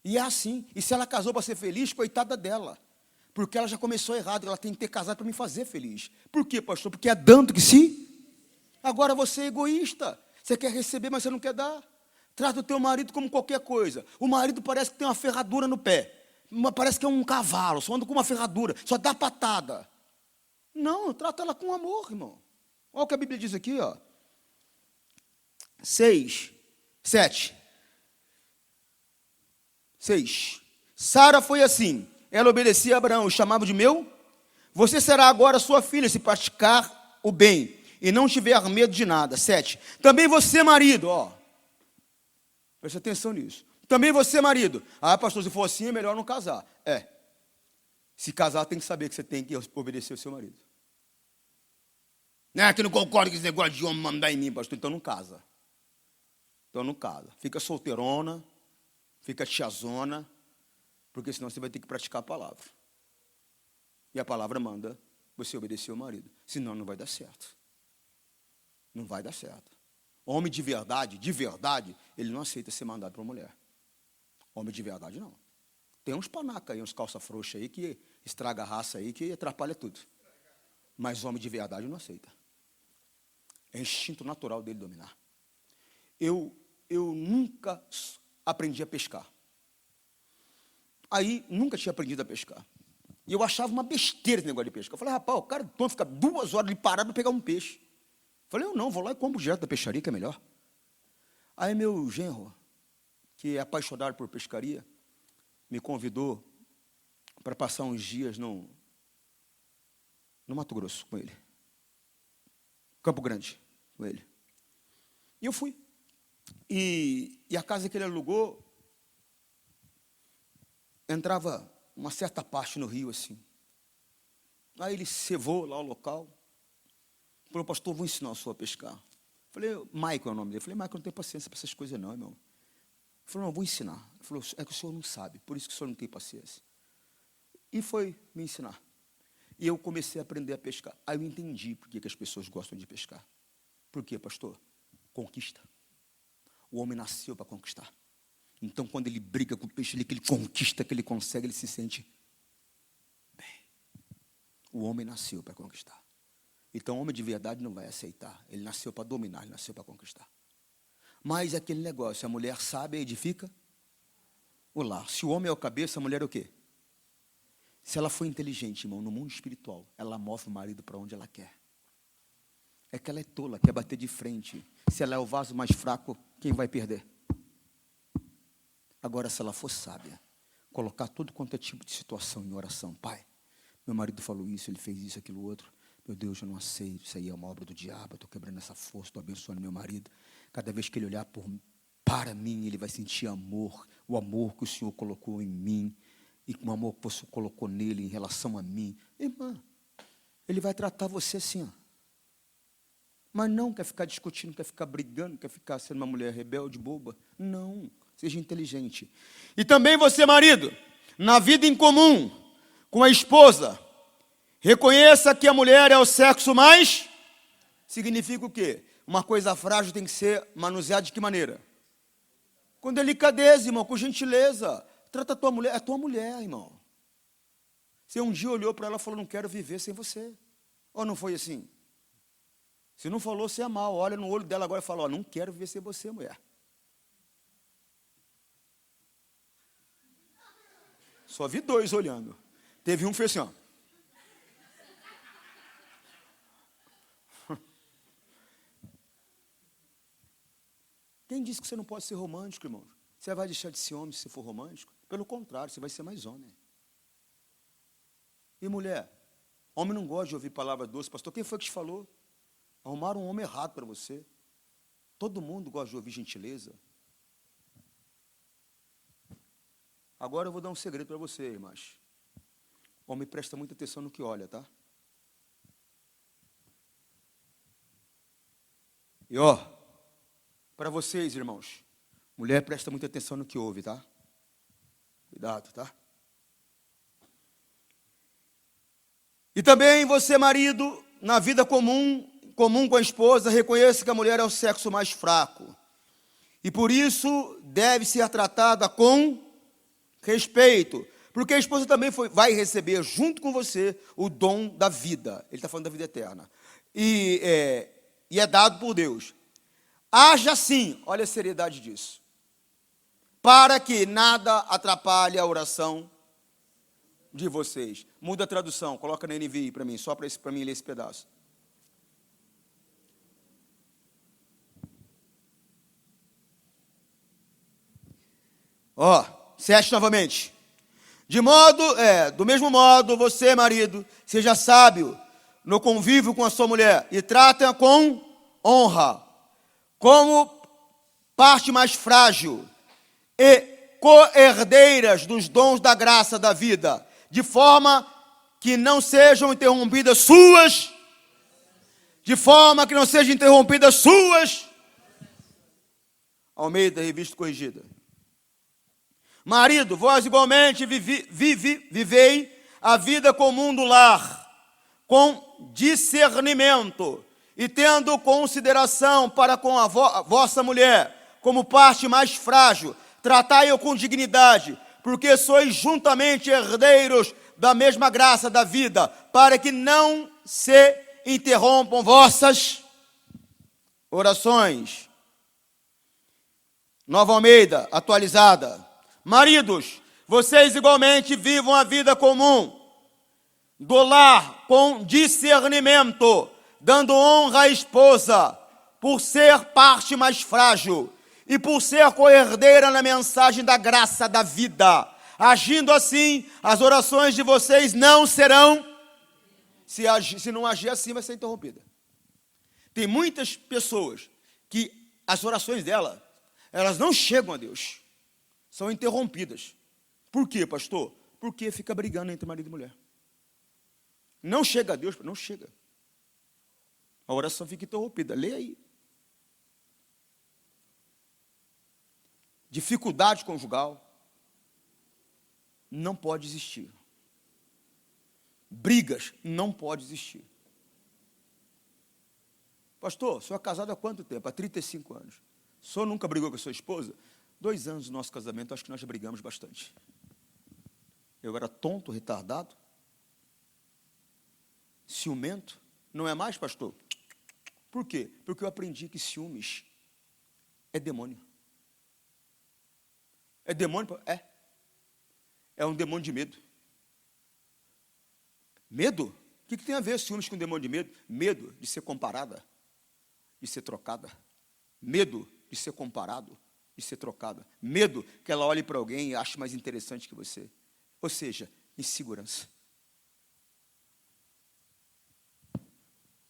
E é assim. E se ela casou para ser feliz, coitada dela. Porque ela já começou errado. Ela tem que ter casado para me fazer feliz. Por quê, pastor? Porque é dando que se. Agora você é egoísta. Você quer receber, mas você não quer dar. Trata o teu marido como qualquer coisa. O marido parece que tem uma ferradura no pé. Parece que é um cavalo, só anda com uma ferradura, só dá patada. Não, trata ela com amor, irmão. Olha o que a Bíblia diz aqui, ó. 6, 7. 6. Sara foi assim. Ela obedecia a Abraão, o chamava de meu. Você será agora sua filha se praticar o bem e não tiver medo de nada. 7. Também você, marido, ó. Preste atenção nisso. Também você, marido. Pastor, se for assim, é melhor não casar. Se casar, tem que saber que você tem que obedecer ao seu marido. Que não concordo com esse negócio de homem mandar em mim, pastor. Então não casa. Fica solteirona, fica tiazona, porque senão você vai ter que praticar a palavra. E a palavra manda você obedecer ao marido. Senão não vai dar certo. Não vai dar certo. Homem de verdade, ele não aceita ser mandado para uma mulher. Homem de verdade, não. Tem uns panaca aí, uns calça frouxa aí, que estraga a raça aí, que atrapalha tudo. Mas homem de verdade não aceita. É instinto natural dele dominar. eu nunca aprendi a pescar. Aí, nunca tinha aprendido a pescar. E eu achava uma besteira esse negócio de pesca. Eu falei, rapaz, o cara então fica 2 horas ali parado para pegar um peixe. Eu falei, eu não, vou lá e compro direto da peixaria, que é melhor. Aí meu genro, que é apaixonado por pescaria, me convidou para passar uns dias no Mato Grosso com ele. Campo Grande, com ele. E eu fui. E a casa que ele alugou, entrava uma certa parte no rio, assim. Aí ele cevou lá o local. Falou, pastor, vou ensinar o senhor a pescar. Falei, Michael é o nome dele. Falei, Michael, não tem paciência para essas coisas não, irmão. Ele falou, não, vou ensinar. Ele falou, é que o senhor não sabe, por isso que o senhor não tem paciência. E foi me ensinar. E eu comecei a aprender a pescar. Aí eu entendi por que as pessoas gostam de pescar. Por quê, pastor? Conquista. O homem nasceu para conquistar. Então, quando ele briga com o peixe, que ele conquista, que ele consegue, ele se sente bem. O homem nasceu para conquistar. Então, o homem de verdade não vai aceitar. Ele nasceu para dominar, ele nasceu para conquistar. Mas aquele negócio, a mulher sabe, edifica o lar. Se o homem é o cabeça, a mulher é o quê? Se ela for inteligente, irmão, no mundo espiritual, ela move o marido para onde ela quer. É que ela é tola, quer bater de frente. Se ela é o vaso mais fraco, quem vai perder? Agora, se ela for sábia, colocar todo quanto é tipo de situação em oração. Pai, meu marido falou isso, ele fez isso, aquilo, outro. Meu Deus, eu não aceito, isso aí é uma obra do diabo, eu estou quebrando essa força, estou abençoando meu marido. Cada vez que ele olhar para mim, ele vai sentir amor, o amor que o Senhor colocou em mim, e o amor que você colocou nele em relação a mim. Irmã, ele vai tratar você assim, ó. Mas não quer ficar discutindo, quer ficar brigando, quer ficar sendo uma mulher rebelde, boba. Não, seja inteligente. E também você, marido, na vida em comum com a esposa, reconheça que a mulher é o sexo mais. Significa o quê? Uma coisa frágil tem que ser manuseada de que maneira? Com delicadeza, irmão, com gentileza. Trata a tua mulher, é tua mulher, irmão. Você um dia olhou para ela e falou, não quero viver sem você. Ou não foi assim? Se não falou, você é mal. Olha no olho dela agora e fala, ó, não quero viver sem você, mulher. Só vi 2 olhando. Teve um que fez assim, ó. Quem disse que você não pode ser romântico, irmão? Você vai deixar de ser homem se você for romântico? Pelo contrário, você vai ser mais homem. E mulher? Homem não gosta de ouvir palavras doces. Pastor, quem foi que te falou? Arrumaram um homem errado para você. Todo mundo gosta de ouvir gentileza. Agora eu vou dar um segredo para você, irmãs. Homem presta muita atenção no que olha, tá? E ó, para vocês, irmãos, mulher presta muita atenção no que ouve, tá? Cuidado, tá? E também você, marido, na vida comum com a esposa, reconheça que a mulher é o sexo mais fraco. E por isso deve ser tratada com respeito. Porque a esposa também vai receber junto com você o dom da vida. Ele está falando da vida eterna. E é dado por Deus. Haja assim, olha a seriedade disso. Para que nada atrapalhe a oração de vocês. Muda a tradução, coloca na NVI para mim, só para mim ler esse pedaço. Ó, 7 novamente. Do mesmo modo, você, marido, seja sábio no convívio com a sua mulher e trate-a com honra, como parte mais frágil e co-herdeiras dos dons da graça da vida, de forma que não sejam interrompidas suas, Almeida, revista corrigida. Marido, vós igualmente vivei a vida comum do lar, com discernimento, e tendo consideração para com a vossa mulher, como parte mais frágil, tratai-o com dignidade, porque sois juntamente herdeiros da mesma graça da vida, para que não se interrompam vossas orações. Nova Almeida, atualizada. Maridos, vocês igualmente vivam a vida comum do lar com discernimento, dando honra à esposa, por ser parte mais frágil e por ser coerdeira na mensagem da graça da vida. Agindo assim, as orações de vocês não serão, se não agir assim, vai ser interrompida. Tem muitas pessoas que as orações dela, elas não chegam a Deus, são interrompidas. Por quê, pastor? Porque fica brigando entre marido e mulher. Não chega a Deus, não chega. A oração fica interrompida. Lê aí. Dificuldade conjugal não pode existir. Brigas não pode existir. Pastor, o senhor é casado há quanto tempo? Há 35 anos. O senhor nunca brigou com a sua esposa? 2 anos do nosso casamento, acho que nós já brigamos bastante. Eu era tonto, retardado, ciumento. Não é mais, pastor? Por quê? Porque eu aprendi que ciúmes é demônio. É demônio? É. É um demônio de medo. Medo? O que tem a ver ciúmes com demônio de medo? Medo de ser comparada, de ser trocada. Medo de ser comparado, de ser trocada. Medo que ela olhe para alguém e ache mais interessante que você. Ou seja, insegurança.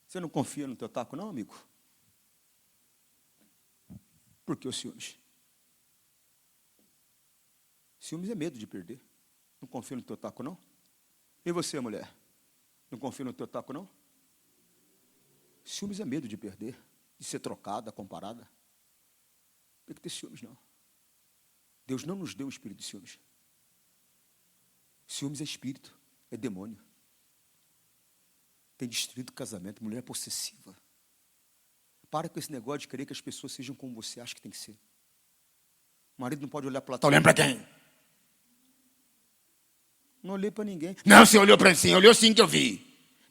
Você não confia no teu taco, não, amigo? Por que os ciúmes? Ciúmes é medo de perder. Não confia no teu taco, não? E você, mulher? Não confia no teu taco, não? Ciúmes é medo de perder, de ser trocada, comparada. Não tem que ter ciúmes, não. Deus não nos deu um espírito de ciúmes. Ciúmes é espírito, é demônio. Tem destruído o casamento, mulher possessiva. Para com esse negócio de querer que as pessoas sejam como você acha que tem que ser. O marido não pode olhar para lá, está olhando para quem? Não olhei para ninguém. Não, você olhou para mim, olhou sim que eu vi.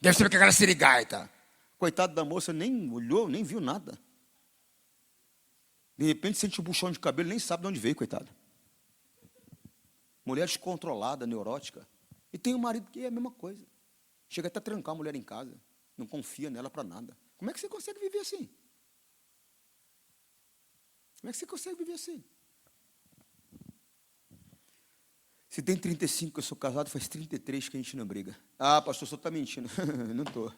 Deve ser com aquela sirigaita. Coitado da moça, nem olhou, nem viu nada. De repente sente um puxão de cabelo, nem sabe de onde veio, coitado. Mulher descontrolada, neurótica. E tem um marido que é a mesma coisa. Chega até a trancar a mulher em casa. Não confia nela para nada. Como é que você consegue viver assim? Como é que você consegue viver assim? Se tem 35 que eu sou casado, faz 33 que a gente não briga. Ah, pastor, o senhor está mentindo. Não estou.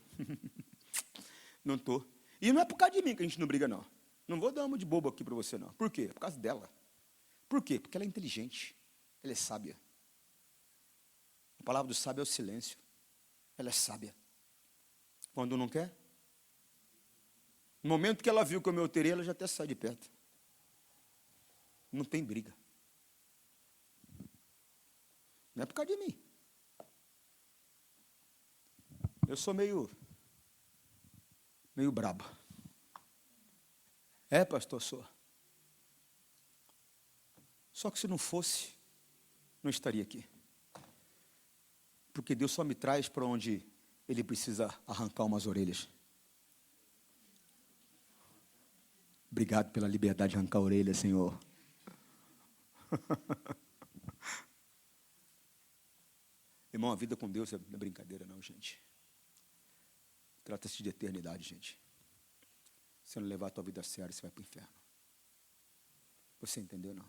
Não estou. E não é por causa de mim que a gente não briga, não. Não vou dar uma de bobo aqui para você, não. Por quê? Por causa dela. Por quê? Porque ela é inteligente. Ela é sábia. A palavra do sábio é o silêncio. Ela é sábia. Quando não quer, no momento que ela viu que eu me alterei, ela já até sai de perto. Não tem briga. Não é por causa de mim. Eu sou meio brabo. É, pastor, sou. Só que se não fosse, não estaria aqui. Porque Deus só me traz para onde Ele precisa arrancar umas orelhas. Obrigado pela liberdade de arrancar a orelha, Senhor. Irmão, a vida com Deus não é brincadeira, não, gente. Trata-se de eternidade, gente. Se não levar a tua vida a sério, você vai para o inferno. Você entendeu, não?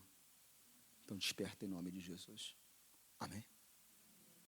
Então desperta em nome de Jesus. Amém?